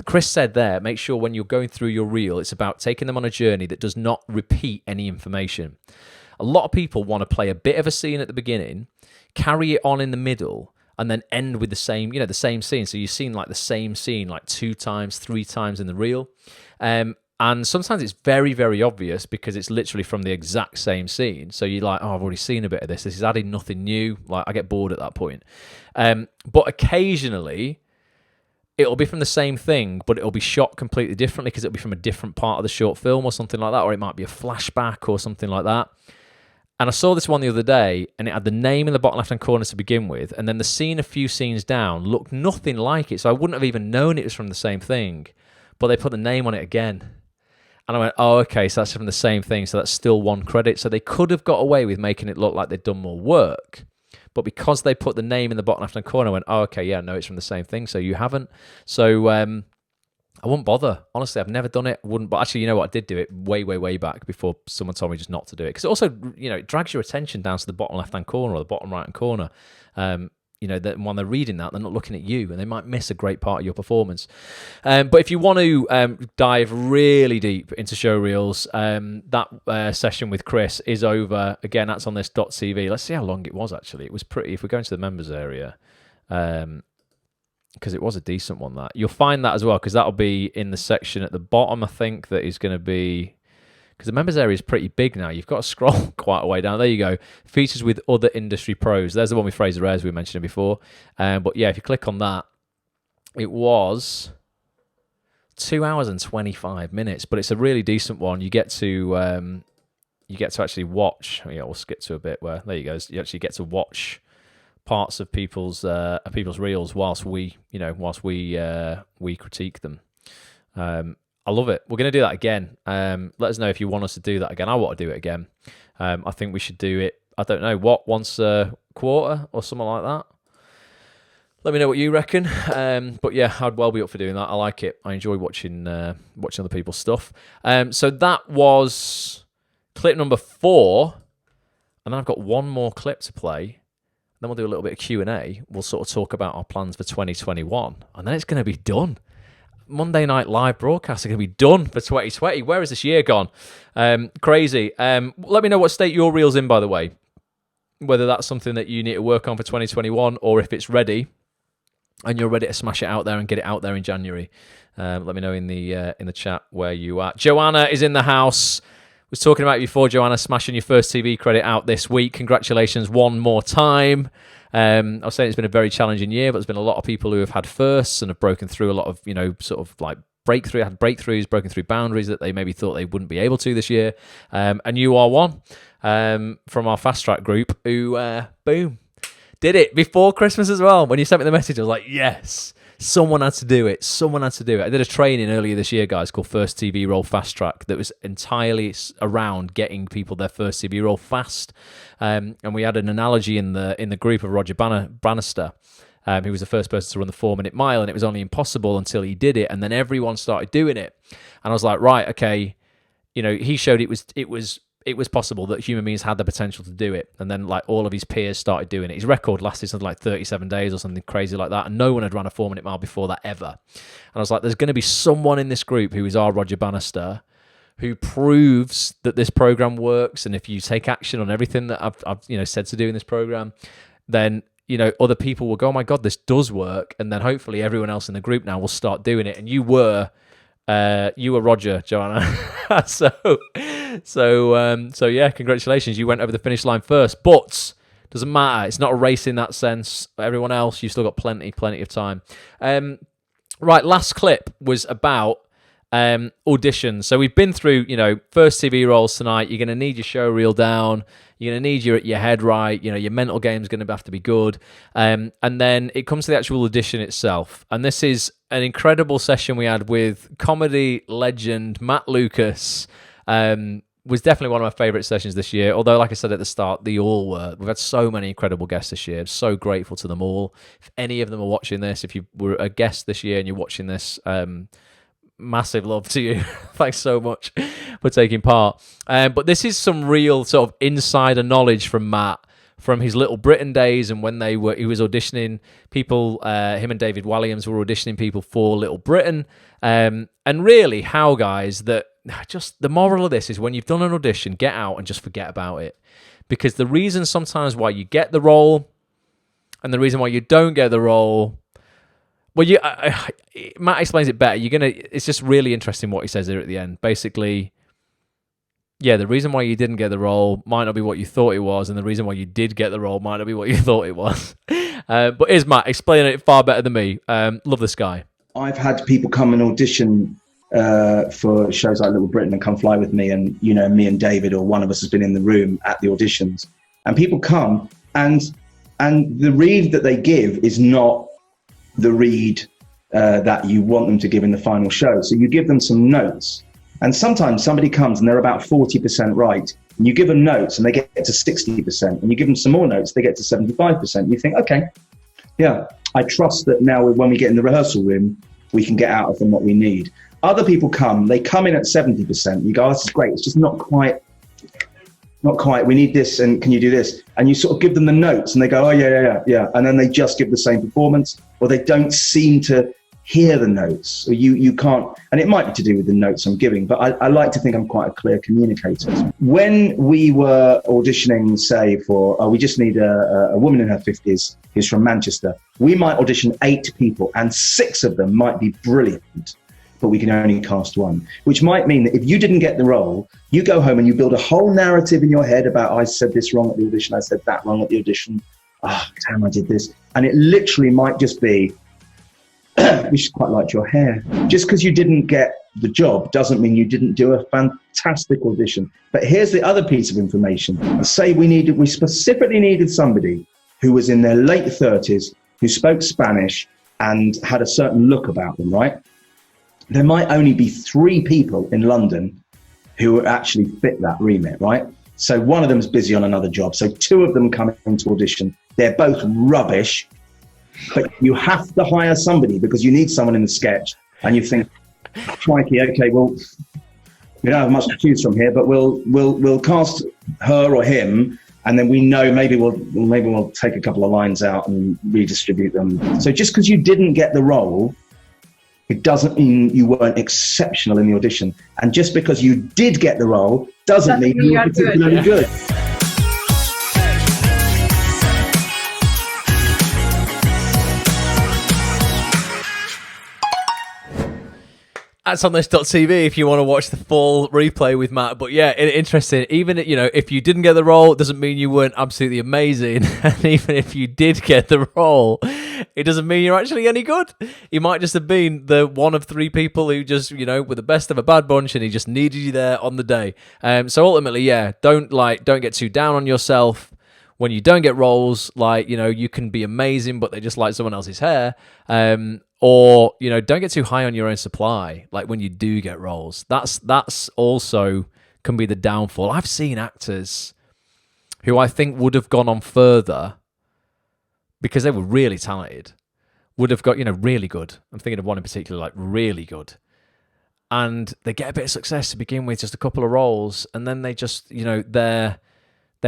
Chris said there, make sure when you're going through your reel, it's about taking them on a journey that does not repeat any information. A lot of people want to play a bit of a scene at the beginning, carry it on in the middle, and then end with the same scene. So you've seen like the same scene like 2 times, 3 times in the reel. And sometimes it's very, very obvious because it's literally from the exact same scene. So you're like, oh, I've already seen a bit of this. This is adding nothing new. Like, I get bored at that point. But occasionally, it'll be from the same thing, but it'll be shot completely differently because it'll be from a different part of the short film or something like that. Or it might be a flashback or something like that. And I saw this one the other day, and it had the name in the bottom left-hand corner to begin with, and then the scene a few scenes down looked nothing like it, so I wouldn't have even known it was from the same thing. But they put the name on it again. And I went, oh, okay, so that's from the same thing, so that's still 1 credit. So they could have got away with making it look like they'd done more work. But because they put the name in the bottom left-hand corner, I went, oh, okay, yeah, no, it's from the same thing, so you haven't. So I wouldn't bother. Honestly, I've never done it. Wouldn't. But actually, you know what? I did do it way, way, way back before someone told me just not to do it. Because it also, it drags your attention down to the bottom left-hand corner or the bottom right-hand corner. That when they're reading that, they're not looking at you, and they might miss a great part of your performance. But if you want to dive really deep into showreels, that session with Chris is over. Again, that's on this .tv. Let's see how long it was, actually. It was pretty. If we go into the members area, because it was a decent one, that you'll find that as well, because that'll be in the section at the bottom, I think, that is going to be, because the members area is pretty big now. You've got to scroll quite a way down. There you go. Features with other industry pros. There's the one with Fraser Ayres we mentioned before. But yeah, if you click on that, it was 2 hours and 25 minutes, but it's a really decent one. You get to actually watch. Yeah, we'll skip to a bit where, there you go. You actually get to watch parts of people's reels whilst we critique them. I love it. We're going to do that again. Let us know if you want us to do that again. I want to do it again. I think we should do it, I don't know, once a quarter or something like that. Let me know what you reckon. But yeah, I'd well be up for doing that. I like it. I enjoy watching other people's stuff. So that was clip number 4. And then I've got one more clip to play. Then we'll do a little bit of Q&A. We'll sort of talk about our plans for 2021. And then it's going to be done. Monday night live broadcasts are going to be done for 2020. Where has this year gone? Crazy. Let me know what state your reel's in, by the way. Whether that's something that you need to work on for 2021 or if it's ready and you're ready to smash it out there and get it out there in January. Let me know in the chat where you are. Joanna is in the house. Was talking about it before, Joanna, smashing your first TV credit out this week. Congratulations one more time. I was saying it's been a very challenging year, but there's been a lot of people who have had firsts and have broken through a lot of, sort of like breakthroughs, broken through boundaries that they maybe thought they wouldn't be able to this year. And you are one from our fast track group who, boom, did it before Christmas as well. When you sent me the message, I was like, yes. Someone had to do it. I did a training earlier this year, guys, called First TV Role Fast Track that was entirely around getting people their first TV role fast. And we had an analogy in the group of Roger Bannister, who was the first person to run the 4-minute mile, and it was only impossible until he did it, and then everyone started doing it. And I was like, right, okay, he showed it was possible, that human beings had the potential to do it. And then like all of his peers started doing it. His record lasted something like 37 days or something crazy like that. And no one had run a 4-minute mile before that ever. And I was like, there's going to be someone in this group who is our Roger Bannister who proves that this program works. And if you take action on everything that I've said to do in this program, then, other people will go, oh my God, this does work. And then hopefully everyone else in the group now will start doing it. And you were Roger, Joanna. So yeah, congratulations. You went over the finish line first, but doesn't matter. It's not a race in that sense. Everyone else, you've still got plenty of time. Right, last clip was about auditions. So we've been through, first TV roles tonight. You're going to need your show reel down. You're going to need your head right. Your mental game's going to have to be good. And then it comes to the actual audition itself. And this is an incredible session we had with comedy legend Matt Lucas. Was definitely one of my favourite sessions this year. Although, like I said at the start, they all were. We've had so many incredible guests this year. I'm so grateful to them all. If any of them are watching this, if you were a guest this year and you're watching this, massive love to you. Thanks so much for taking part. But this is some real sort of insider knowledge from Matt from his Little Britain days and when he was auditioning people. Him and David Walliams were auditioning people for Little Britain. And really how, guys, that just the moral of this is when you've done an audition, get out and just forget about it. Because the reason sometimes why you get the role and the reason why you don't get the role, well, Matt explains it better. It's just really interesting what he says here at the end. Basically, yeah, the reason why you didn't get the role might not be what you thought it was, and the reason why you did get the role might not be what you thought it was. But here's Matt explaining it far better than me. Love this guy. I've had people come and audition for shows like Little Britain and Come Fly With Me, and you know, me and David or one of us has been in the room at the auditions, and people come and the read that they give is not the read that you want them to give in the final show. So you give them some notes, and sometimes somebody comes and they're about 40% right, and you give them notes and they get to 60%, and you give them some more notes, they get to 75%. You think, okay, yeah, I trust that now when we get in the rehearsal room, we can get out of them what we need. Other people come, they come in at 70%. You go, oh, this is great. It's just not quite. We need this, and can you do this? And you sort of give them the notes, and they go, oh, yeah. And then they just give the same performance, or they don't seem to hear the notes, or you can't. And it might be to do with the notes I'm giving, but I like to think I'm quite a clear communicator. When we were auditioning, say, for, we just need a woman in her 50s who's from Manchester, we might audition 8 people, and 6 of them might be brilliant, but we can only cast 1, which might mean that if you didn't get the role, you go home and you build a whole narrative in your head about, I said this wrong at the audition, I said that wrong at the audition, damn, I did this. And it literally might just be, we just quite liked your hair. Just because you didn't get the job doesn't mean you didn't do a fantastic audition. But here's the other piece of information. Say we specifically needed somebody who was in their late 30s, who spoke Spanish and had a certain look about them, right? There might only be 3 people in London who actually fit that remit, right? So one of them's busy on another job. So 2 of them come into audition. They're both rubbish, but you have to hire somebody because you need someone in the sketch. And you think, crikey, okay, well, we don't have much to choose from here, but we'll cast her or him, and then we know maybe we'll take a couple of lines out and redistribute them. So just because you didn't get the role, it doesn't mean you weren't exceptional in the audition. And just because you did get the role doesn't mean you were particularly good. That's on this.tv if you want to watch the full replay with Matt. But yeah, interesting. Even, you know, if you didn't get the role, it doesn't mean you weren't absolutely amazing. And even if you did get the role, it doesn't mean you're actually any good. You might just have been the one of 3 people who just, you know, were the best of a bad bunch, and he just needed you there on the day. So ultimately, yeah, don't get too down on yourself when you don't get roles. Like, you know, you can be amazing, but they just like someone else's hair. Or, you know, don't get too high on your own supply. Like when you do get roles, that's also can be the downfall. I've seen actors who I think would have gone on further because they were really talented, would have got, you know, really good. I'm thinking of one in particular, like really good. And they get a bit of success to begin with, just a couple of roles, and then they just, you know, their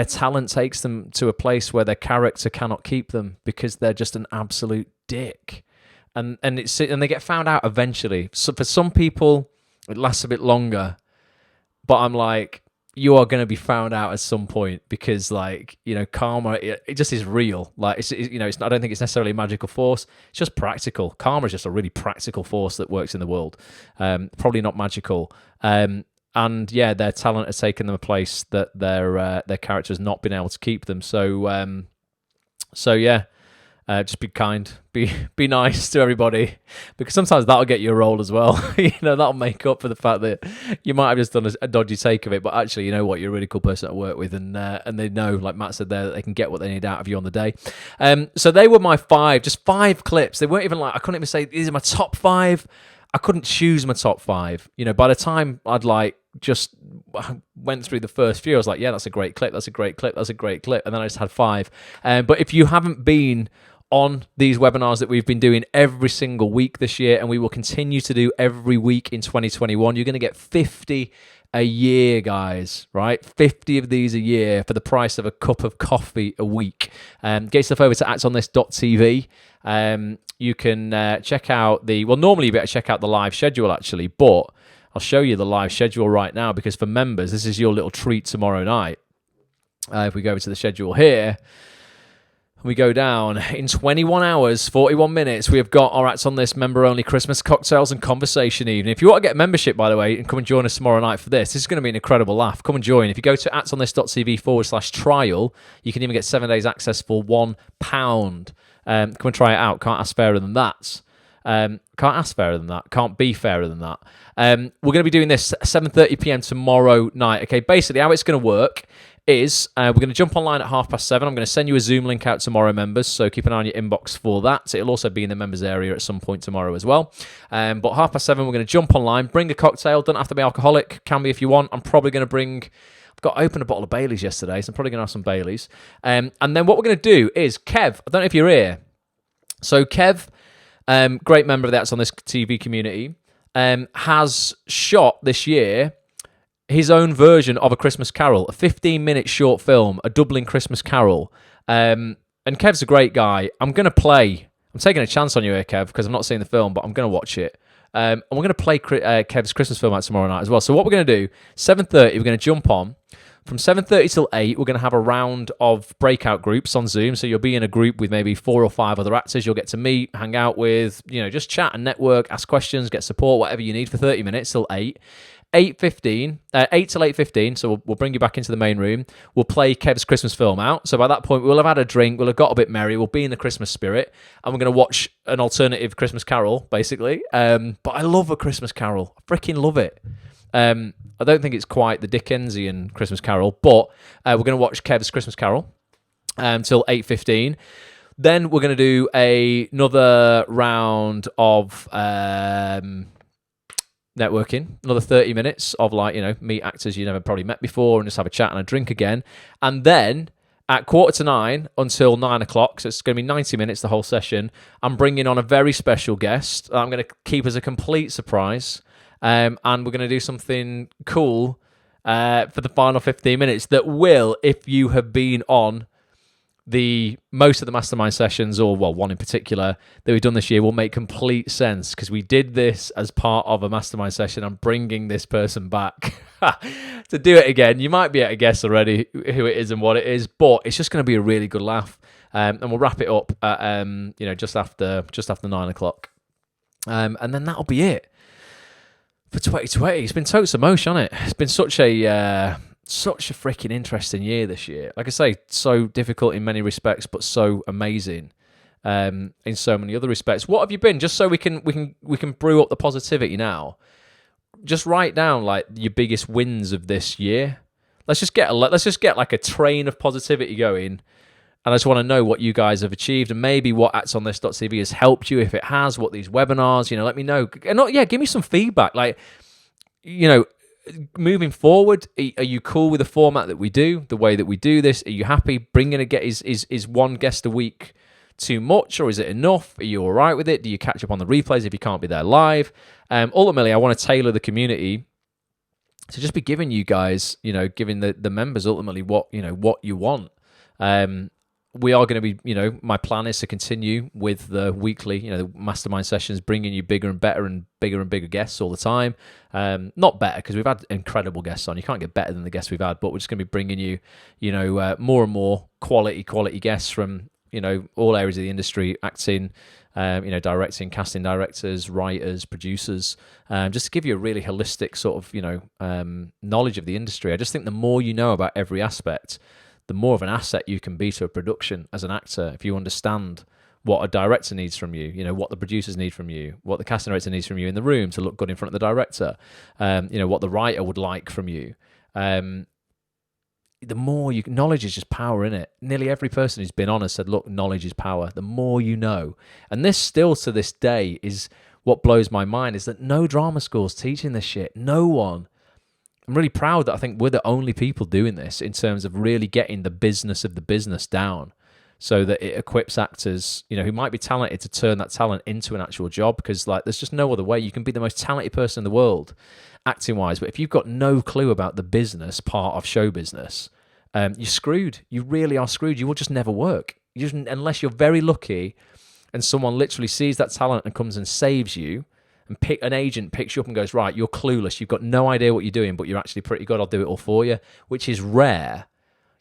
talent takes them to a place where their character cannot keep them because they're just an absolute dick. And they get found out eventually. So for some people, it lasts a bit longer. But I'm like, you are going to be found out at some point because, like, you know, karma, it just is real. Like, it's you know, I don't think it's necessarily a magical force. It's just practical. Karma is just a really practical force that works in the world. Probably not magical. And yeah, their talent has taken them a place that their character has not been able to keep them. So yeah. Just be kind, be nice to everybody, because sometimes that'll get you a role as well. You know, that'll make up for the fact that you might have just done a dodgy take of it, but actually, you know what, you're a really cool person to work with, and they know, like Matt said there, that they can get what they need out of you on the day. So they were my 5 clips. They weren't even like, I couldn't even say these are my top 5. I couldn't choose my top 5. You know, by the time I'd like just went through the first few, I was like, yeah, that's a great clip, that's a great clip, that's a great clip, and then I just had 5. But if you haven't been on these webinars that we've been doing every single week this year, and we will continue to do every week in 2021, you're going to get 50 a year, guys, right? 50 of these a year for the price of a cup of coffee a week. Get yourself over to actonthis.tv. You can check out normally you better check out the live schedule, actually, but I'll show you the live schedule right now, because for members, this is your little treat tomorrow night. If we go over to the schedule here, we go down in 21 hours, 41 minutes. We have got our Acts on This member-only Christmas cocktails and conversation evening. If you want to get membership, by the way, and come and join us tomorrow night for this is going to be an incredible laugh. Come and join. If you go to actonthis.tv/trial, you can even get 7 days access for £1. Come and try it out. Can't ask fairer than that. Can't ask fairer than that. Can't be fairer than that. We're going to be doing this 7:30 p.m. tomorrow night. Okay, basically how it's going to work is we're going to jump online at 7:30. I'm going to send you a Zoom link out tomorrow, members, so keep an eye on your inbox for that. It'll also be in the members area at some point tomorrow as well. But 7:30, we're going to jump online, bring a cocktail. Don't have to be alcoholic, can be if you want. I'm probably going to bring... Got opened a bottle of Baileys yesterday, so I'm probably going to have some Baileys. And then what we're going to do is, Kev, I don't know if you're here. So Kev, great member of the Acts on This TV community, has shot this year his own version of A Christmas Carol, a 15-minute short film, a Dublin Christmas Carol. And Kev's a great guy. I'm taking a chance on you here, Kev, because I've not seen the film, but I'm going to watch it. And we're going to play Kev's Christmas film out tomorrow night as well. So what we're going to do, 7:30, we're going to jump on. From 7:30 till 8, we're going to have a round of breakout groups on Zoom. So you'll be in a group with maybe 4 or 5 other actors. You'll get to meet, hang out with, just chat and network, ask questions, get support, whatever you need for 30 minutes till 8. 8 till 8:15, so we'll bring you back into the main room. We'll play Kev's Christmas film out. So by that point, we'll have had a drink, we'll have got a bit merry, we'll be in the Christmas spirit, and we're going to watch an alternative Christmas Carol, basically. But I love A Christmas Carol. I freaking love it. I don't think it's quite the Dickensian Christmas Carol, but we're going to watch Kev's Christmas Carol till 8:15. Then we're going to do another round of... networking, another 30 minutes of meet actors you never probably met before and just have a chat and a drink again. And then at 8:45 until 9 o'clock, so it's going to be 90 minutes, the whole session, I'm bringing on a very special guest that I'm going to keep as a complete surprise. And we're going to do something cool for the final 15 minutes that will, if you have been on most of the mastermind sessions, or one in particular that we've done this year, will make complete sense, because we did this as part of a mastermind session. I'm bringing this person back to do it again. You might be able to guess already who it is and what it is, but it's just going to be a really good laugh. And we'll wrap it up at, just after 9 o'clock. And then that'll be it for 2020. It's been totes of motion, hasn't it? It's been such a freaking interesting year this year. Like I say, so difficult in many respects, but so amazing in so many other respects. What have you been? Just so we can brew up the positivity now. Just write down your biggest wins of this year. Let's just get like a train of positivity going. And I just want to know what you guys have achieved, and maybe what actsonthis.tv has helped you, if it has. What these webinars, let me know. And give me some feedback. Moving forward, are you cool with the format that we do, the way that we do this? Are you happy? Is one guest a week too much, or is it enough? Are you all right with it? Do you catch up on the replays if you can't be there live? Ultimately, I want to tailor the community to just be giving you guys, giving the members ultimately what you want. We are going to be, my plan is to continue with the weekly, the mastermind sessions, bringing you bigger and better and bigger guests all the time. Not better, because we've had incredible guests on. You can't get better than the guests we've had, but we're just going to be bringing you, more and more quality guests from, all areas of the industry, acting, directing, casting directors, writers, producers, just to give you a really holistic sort of, knowledge of the industry. I just think the more you know about every aspect, the more of an asset you can be to a production as an actor. If you understand what a director needs from you, what the producers need from you, what the casting director needs from you in the room to look good in front of the director, what the writer would like from you. The more knowledge is just power, in it. Nearly every person who's been on has said, look, knowledge is power. The more you know. And this still to this day is what blows my mind, is that no drama school's teaching this shit. No one. I'm really proud that I think we're the only people doing this in terms of really getting the business of the business down, so that it equips actors, who might be talented, to turn that talent into an actual job, because there's just no other way. You can be the most talented person in the world, acting wise, but if you've got no clue about the business part of show business, you're screwed. You really are screwed. You will just never work. Unless you're very lucky and someone literally sees that talent and comes and saves you, and an agent picks you up and goes, right, you're clueless, you've got no idea what you're doing, but you're actually pretty good, I'll do it all for you, which is rare.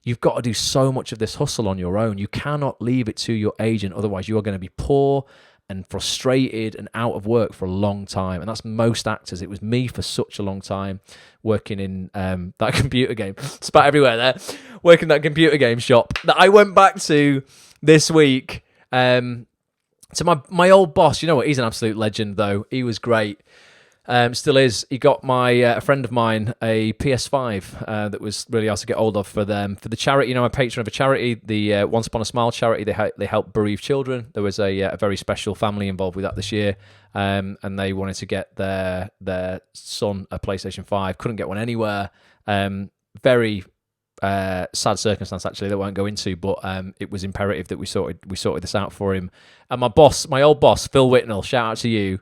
You've got to do so much of this hustle on your own. You cannot leave it to your agent, otherwise you are going to be poor and frustrated and out of work for a long time. And that's most actors. It was me for such a long time, working in that computer game, spat everywhere there, working that computer game shop that I went back to this week. to my old boss. You know what? He's an absolute legend, though. He was great. Still is. He got a friend of mine a PS5 that was really hard to get hold of for them. For the charity, you know, I'm a patron of a charity, the Once Upon a Smile charity. They help bereaved children. There was a very special family involved with that this year, and they wanted to get their son a PlayStation 5. Couldn't get one anywhere. Very sad circumstance, actually, that I won't go into, but it was imperative that we sorted this out for him. And my old boss, Phil Whitnell, shout out to you,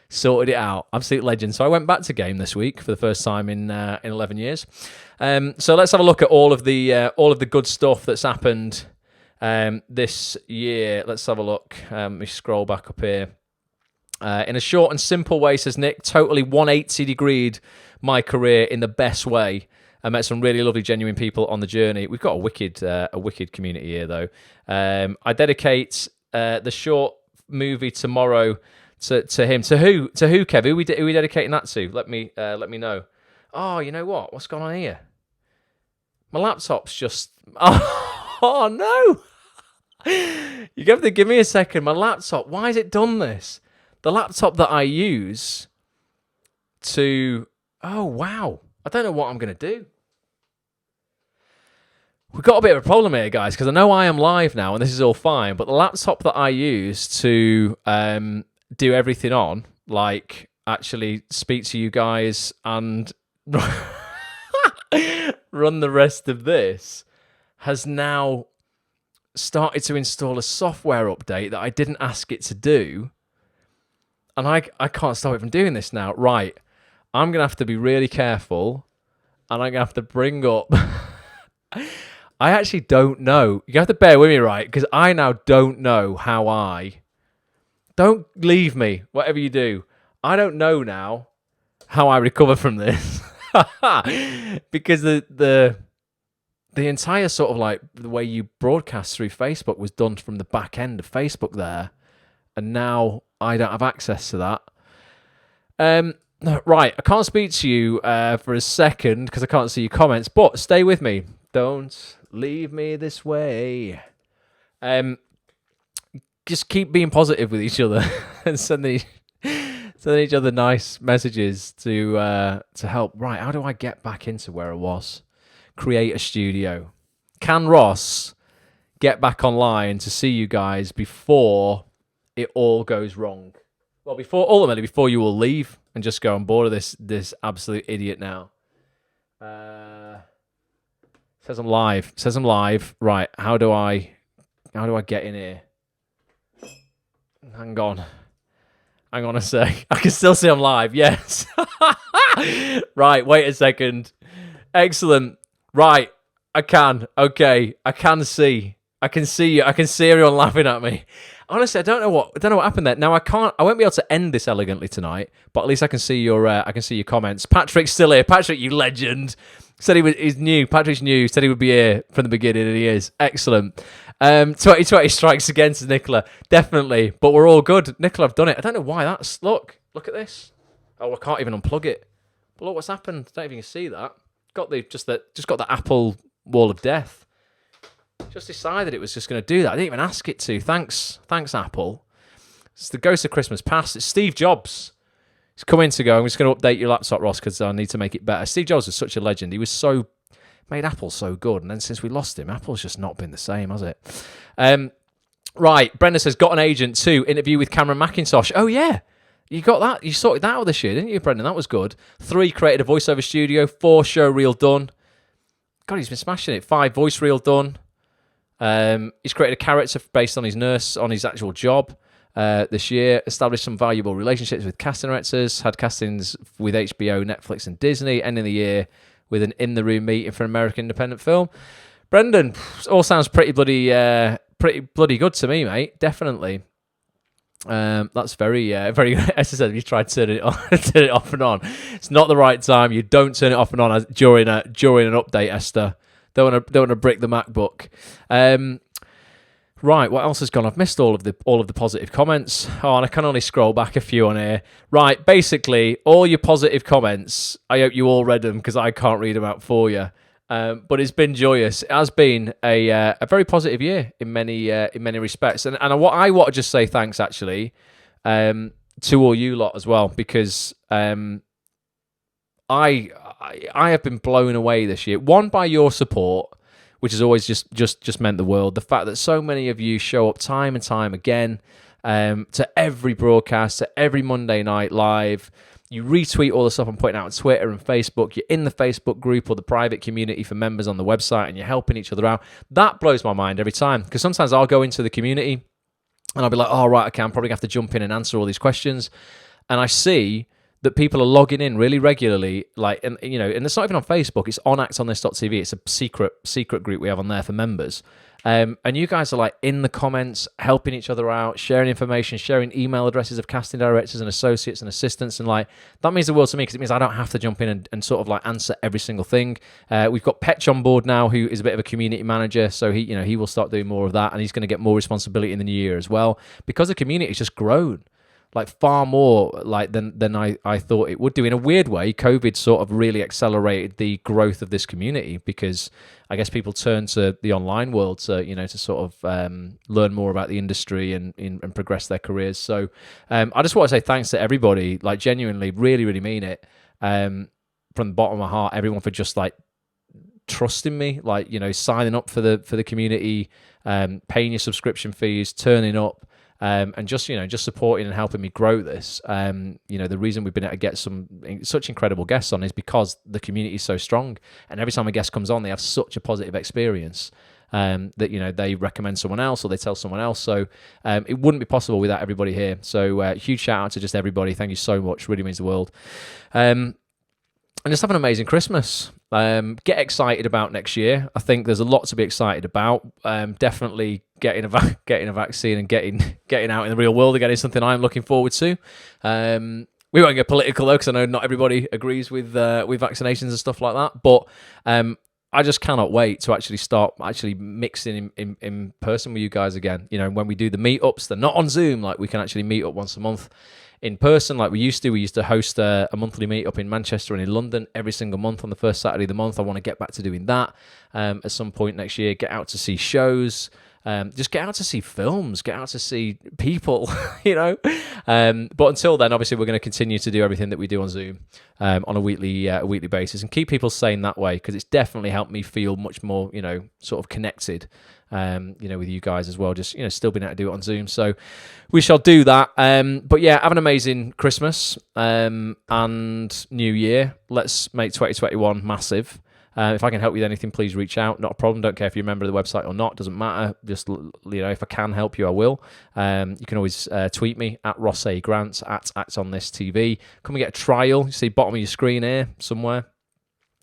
sorted it out. Absolute legend. So I went back to game this week for the first time in 11 years. So let's have a look at all of the good stuff that's happened this year. Let's have a look. Let me scroll back up here. In a short and simple way, says Nick, totally 180 degreed my career in the best way. I met some really lovely, genuine people on the journey. We've got a wicked community here, though. I dedicate the short movie tomorrow to him. To who, Kev? Who we dedicating that to? Let me know. Oh, you know what? What's going on here? My laptop's just. Oh no! You have to give me a second. My laptop. Why has it done this? The laptop that I use to. Oh wow! I don't know what I'm gonna do. We've got a bit of a problem here, guys, because I know I am live now and this is all fine, but the laptop that I use to do everything on, like actually speak to you guys and run the rest of this, has now started to install a software update that I didn't ask it to do. And I can't stop it from doing this now. Right, I'm going to have to be really careful and I'm going to have to bring up... I actually don't know. You have to bear with me, right? Because I now don't know how I... Don't leave me, whatever you do. I don't know now how I recover from this. Because the entire sort of like the way you broadcast through Facebook was done from the back end of Facebook there. And now I don't have access to that. Right, I can't speak to you for a second because I can't see your comments, but stay with me. Don't leave me this way. Just keep being positive with each other and sending each other nice messages to help. Right, how do I get back into where I was? Create a studio. Can Ross get back online to see you guys before it all goes wrong? Well, ultimately before you all leave and just go on board of this absolute idiot now. Says I'm live. Right, how do I get in here? Hang on a sec. I can still see I'm live. Yes. Right, wait a second. Excellent. Right, I can. Okay, I can see. I can see you. I can see everyone laughing at me. Honestly, I don't know what happened there. Now I won't be able to end this elegantly tonight, but at least I can see your comments. Patrick's still here. Patrick, you legend. Said he's new. Patrick's new. Said he would be here from the beginning, and he is. Excellent. 2020 strikes again, says Nicola. Definitely, but we're all good. Nicola, I've done it. I don't know why that's. Look at this. Oh, I can't even unplug it. But look what's happened. I don't even see that. Got the Apple wall of death. Just decided it was just going to do that. I didn't even ask it to. Thanks, Apple. It's the ghost of Christmas past. It's Steve Jobs. He's coming to go. I'm just going to update your laptop, Ross, because I need to make it better. Steve Jobs was such a legend. He was made Apple so good. And then since we lost him, Apple's just not been the same, has it? Right. Brenda says, got an agent too. Interview with Cameron McIntosh. Oh, yeah. You got that. You sorted that out this year, didn't you, Brendan? That was good. 3, created a voiceover studio. 4, show reel done. God, he's been smashing it. 5, voice reel done. He's created a character based on his actual job this year. Established some valuable relationships with casting directors. Had castings with HBO, Netflix, and Disney. Ending the year with an in-the-room meeting for an American independent film. Brendan, all sounds pretty bloody good to me, mate. Definitely. That's very, very. As I said, you tried to turn it off and on. It's not the right time. You don't turn it off and on during an update, Esther. Don't want to brick the MacBook. Right, what else has gone? I've missed all of the positive comments. Oh, and I can only scroll back a few on here. Right, basically, all your positive comments, I hope you all read them because I can't read them out for you. But it's been joyous. It has been a very positive year in many respects. And what I want to just say thanks actually to all you lot as well, because I have been blown away this year. One, by your support, which has always just meant the world. The fact that so many of you show up time and time again to every broadcast, to every Monday night live. You retweet all the stuff I'm putting out on Twitter and Facebook. You're in the Facebook group or the private community for members on the website, and you're helping each other out. That blows my mind every time, because sometimes I'll go into the community and I'll be like, oh, right, okay, I'm probably going to have to jump in and answer all these questions. And I see that people are logging in really regularly, like, and it's not even on Facebook. It's on actonthis.tv. It's a secret group we have on there for members. And you guys are like in the comments, helping each other out, sharing information, sharing email addresses of casting directors and associates and assistants, and like that means the world to me, because it means I don't have to jump in and sort of like answer every single thing. We've got Petch on board now, who is a bit of a community manager, so he will start doing more of that, and he's going to get more responsibility in the new year as well, because the community's just grown. Like far more like than I thought it would do. In a weird way, COVID sort of really accelerated the growth of this community, because I guess people turn to the online world to sort of learn more about the industry and progress their careers. So I just want to say thanks to everybody, like genuinely, really, really mean it, from the bottom of my heart, everyone, for just like trusting me, like signing up for the community, paying your subscription fees, turning up. And just supporting and helping me grow this. The reason we've been able to get such incredible guests on is because the community is so strong, and every time a guest comes on, they have such a positive experience that they recommend someone else or they tell someone else. So it wouldn't be possible without everybody here. So huge shout out to just everybody. Thank you so much. Really means the world. And just have an amazing Christmas. Get excited about next year. I think there's a lot to be excited about. Definitely getting a vaccine and getting out in the real world again is something I'm looking forward to. We won't get political though, because I know not everybody agrees with vaccinations and stuff like that. But I just cannot wait to actually start mixing in person with you guys again. When we do the meetups, they're not on Zoom. Like we can actually meet up once a month in person like we used to. We used to host a monthly meetup in Manchester and in London every single month on the first Saturday of the month. I want to get back to doing that at some point next year. Get out to see shows. Just get out to see films, get out to see people, But until then, obviously, we're going to continue to do everything that we do on Zoom on a weekly basis, and keep people sane that way, because it's definitely helped me feel much more, sort of connected, with you guys as well. Just still being able to do it on Zoom, so we shall do that. But yeah, have an amazing Christmas and New Year. Let's make 2021 massive. If I can help you with anything, please reach out. Not a problem. Don't care if you're a member of the website or not. Doesn't matter. Just, if I can help you, I will. You can always tweet me at Ross A. Grant, at ActOnThisTV. Come and get a trial. You see bottom of your screen here somewhere.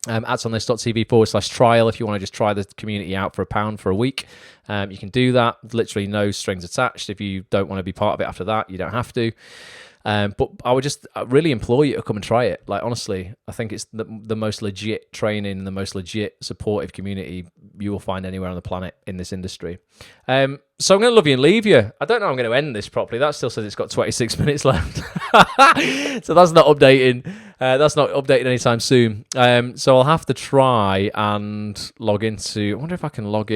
ActOnThis.tv/trial if you want to just try the community out for £1 for a week. You can do that. Literally no strings attached. If you don't want to be part of it after that, you don't have to. But I would just really implore you to come and try it. Like, honestly, I think it's the most legit training, the most legit supportive community you will find anywhere on the planet in this industry. So I'm going to love you and leave you. I don't know how I'm going to end this properly. That still says it's got 26 minutes left. So that's not updating. That's not updating anytime soon. So I'll have to try and log into... I wonder if I can log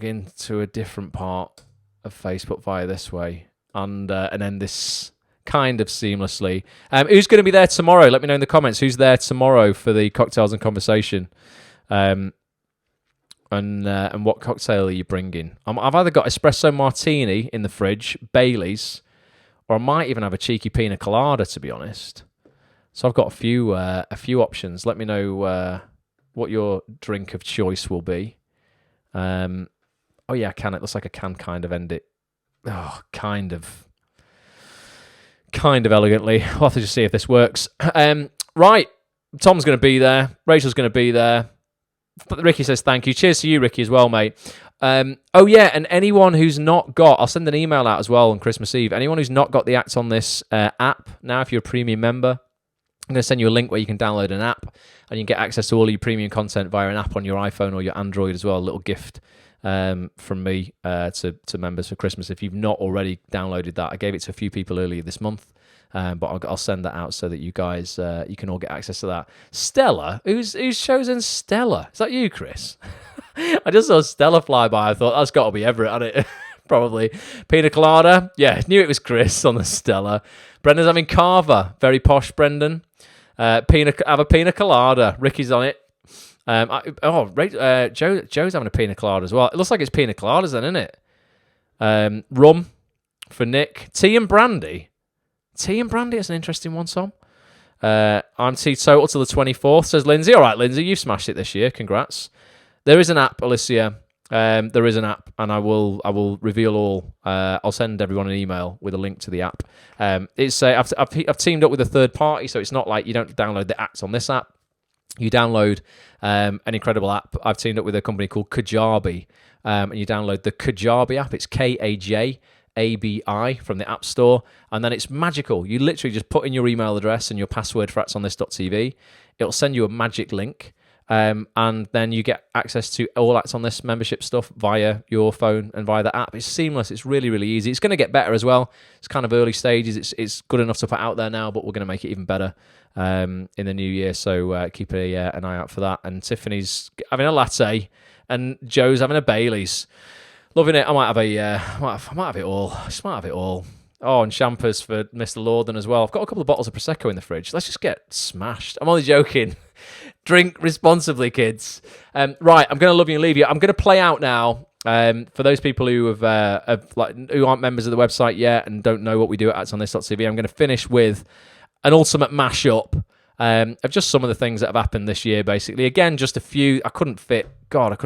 into a different part of Facebook via this way. And end this kind of seamlessly. Who's going to be there tomorrow? Let me know in the comments. Who's there tomorrow for the cocktails and conversation? And what cocktail are you bringing? I've either got espresso martini in the fridge, Bailey's, or I might even have a cheeky pina colada, to be honest. So I've got a few options. Let me know what your drink of choice will be. Oh yeah, I can. It looks like I can kind of end it. Oh, kind of elegantly. We'll have to just see if this works. Right, Tom's going to be there. Rachel's going to be there. Ricky says thank you. Cheers to you, Ricky, as well, mate. Oh, yeah, and anyone who's not got... I'll send an email out as well on Christmas Eve. Anyone who's not got the Act on This app now, if you're a premium member, I'm going to send you a link where you can download an app and you can get access to all your premium content via an app on your iPhone or your Android as well. A little gift from me to members for Christmas. If you've not already downloaded that, I gave it to a few people earlier this month. But I'll send that out so that you guys you can all get access to that. Stella, who's chosen Stella? Is that you, Chris? I just saw Stella fly by. I thought that's got to be Everett, hasn't it? Probably. Pina colada. Yeah, knew it was Chris on the Stella. Brendan's having Carver. Very posh, Brendan. Have a pina colada. Ricky's on it. Joe's having a pina colada as well. It looks like it's pina coladas then, isn't it? Rum for Nick. Tea and brandy. Tea and brandy is an interesting one, Tom. I'm teetotal till the 24th, says Lindsay. All right, Lindsay, you've smashed it this year. Congrats. There is an app, Alicia. There is an app, and I will reveal all. I'll send everyone an email with a link to the app. It's I've teamed up with a third party, so it's not like you don't download the acts on this app. You download an incredible app. I've teamed up with a company called Kajabi, and you download the Kajabi app. It's Kajabi from the App Store, and then it's magical. You literally just put in your email address and your password for actsonthis.tv. It'll send you a magic link. And then you get access to all Acts on This membership stuff via your phone and via the app. It's seamless. It's really, really easy. It's going to get better as well. It's kind of early stages. It's good enough to put out there now, but we're going to make it even better in the new year. So keep an eye out for that. And Tiffany's having a latte, and Joe's having a Bailey's. Loving it. I might have it all. I just might have it all. Oh, and champers for Mr. Lorden as well. I've got a couple of bottles of Prosecco in the fridge. Let's just get smashed. I'm only joking. Drink responsibly, kids. Right, I'm going to love you and leave you. I'm going to play out now. For those people who who aren't members of the website yet and don't know what we do at actsonthis.tv, I'm going to finish with an ultimate mashup of just some of the things that have happened this year. Basically, again, just a few. I couldn't fit. A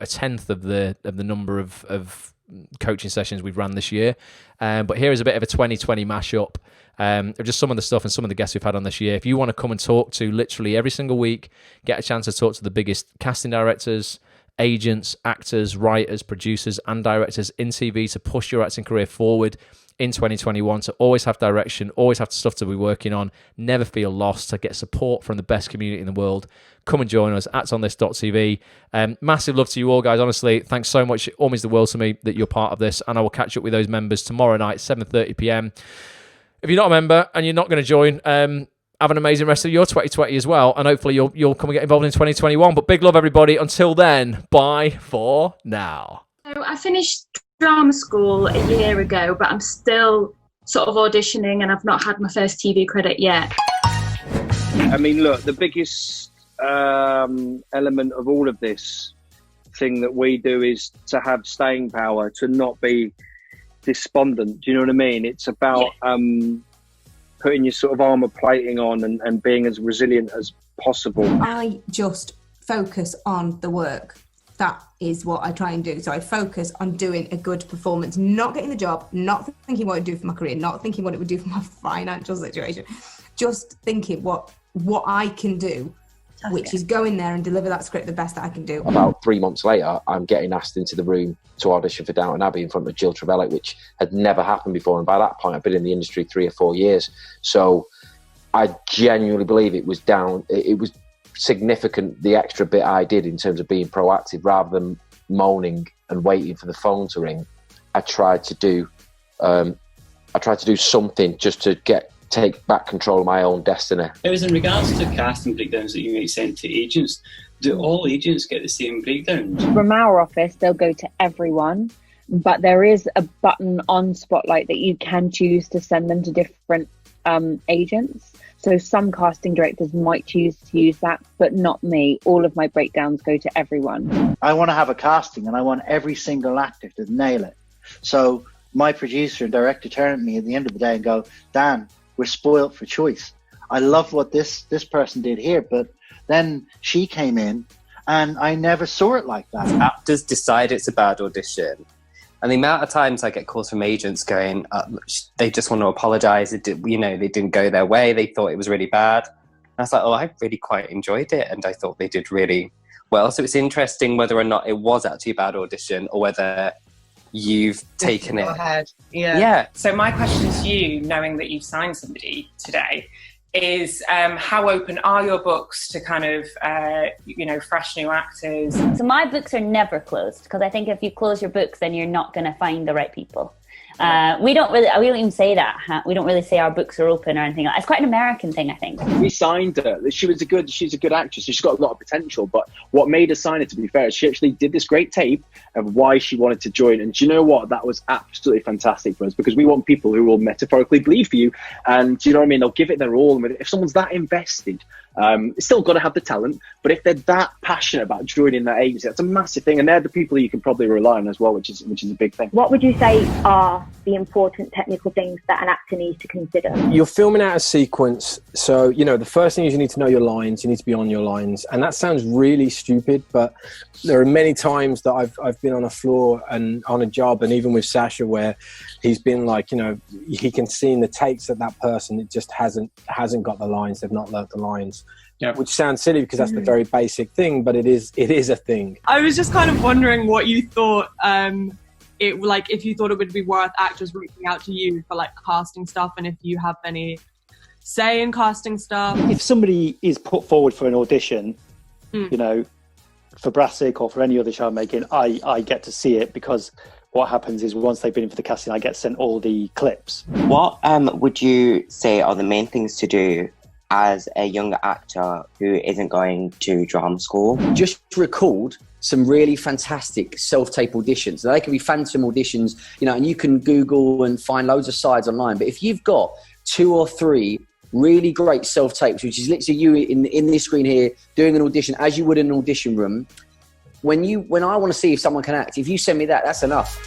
tenth of the number of coaching sessions we've ran this year. But here is a bit of a 2020 mashup. Of just some of the stuff and some of the guests we've had on this year. If you want to come and talk to literally every single week, get a chance to talk to the biggest casting directors, agents, actors, writers, producers, and directors in TV to push your acting career forward in 2021, to always have direction, always have stuff to be working on, never feel lost, to get support from the best community in the world, come and join us at actsonthis.tv. Massive love to you all, guys. Honestly, thanks so much. It all means the world to me that you're part of this, and I will catch up with those members tomorrow night, 7:30 p.m. If you're not a member and you're not going to join, have an amazing rest of your 2020 as well, and hopefully you'll come and get involved in 2021. But big love, everybody. Until then, bye for now. So I finished drama school a year ago, but I'm still sort of auditioning, and I've not had my first TV credit yet. I mean, look, the biggest element of all of this thing that we do is to have staying power, to not be despondent. Do you know what I mean? It's about putting your sort of armor plating on and being as resilient as possible. I just focus on the work. That is what I try and do. So I focus on doing a good performance, not getting the job, not thinking what it would do for my career, not thinking what it would do for my financial situation, just thinking what I can do, which is go in there and deliver that script the best that I can do. About 3 months later, I'm getting asked into the room to audition for Downton Abbey in front of Jill Trevelyan, which had never happened before. And by that point, I've been in the industry 3 or 4 years. So I genuinely believe it was significant, the extra bit I did in terms of being proactive rather than moaning and waiting for the phone to ring. I tried to do something just to take back control of my own destiny. It was in regards to casting breakdowns that you may send to agents. Do all agents get the same breakdowns? From our office, they'll go to everyone, but there is a button on Spotlight that you can choose to send them to different agents. So some casting directors might choose to use that, but not me. All of my breakdowns go to everyone. I want to have a casting and I want every single actor to nail it. So my producer and director turn at me at the end of the day and go, Dan, we're spoiled for choice. I love what this person did here, but then she came in and I never saw it like that. Actors decide it's a bad audition. And the amount of times I get calls from agents going, they just want to apologise. They didn't go their way. They thought it was really bad. And I was like, I really quite enjoyed it. And I thought they did really well. So it's interesting whether or not it was actually a bad audition or whether you've taken it. Go ahead. Yeah. So my question to you, knowing that you've signed somebody today, is how open are your books to kind of, fresh new actors? So my books are never closed, because I think if you close your books, then you're not going to find the right people. We don't even say that. We don't really say our books are open or anything like that. It's quite an American thing, I think. We signed her. She's a good actress. She's got a lot of potential. But what made us sign her, to be fair, is she actually did this great tape of why she wanted to join. And do you know what? That was absolutely fantastic for us, because we want people who will metaphorically bleed for you. And do you know what I mean? They'll give it their all. And if someone's that invested, it's still got to have the talent. But if they're that passionate about joining that agency, that's a massive thing. And they're the people you can probably rely on as well, which is a big thing. What would you say are the important technical things that an actor needs to consider? You're filming out a sequence, so the first thing is you need to know your lines. You need to be on your lines, and that sounds really stupid, but there are many times that I've been on a floor and on a job, and even with Sasha, where he's been like, he can see in the takes that person, it just hasn't got the lines. They've not learnt the lines. Which sounds silly because that's the very basic thing, but it is a thing. I was just kind of wondering what you thought. If you thought it would be worth actors reaching out to you for casting stuff, and if you have any say in casting stuff. If somebody is put forward for an audition, for Brassic or for any other show I'm making, I get to see it, because what happens is once they've been in for the casting, I get sent all the clips. What would you say are the main things to do as a younger actor who isn't going to drama school? Just record some really fantastic self-tape auditions. They can be phantom auditions, and you can Google and find loads of sites online. But if you've got 2 or 3 really great self-tapes, which is literally you in this screen here doing an audition as you would in an audition room, when I want to see if someone can act, if you send me that, that's enough.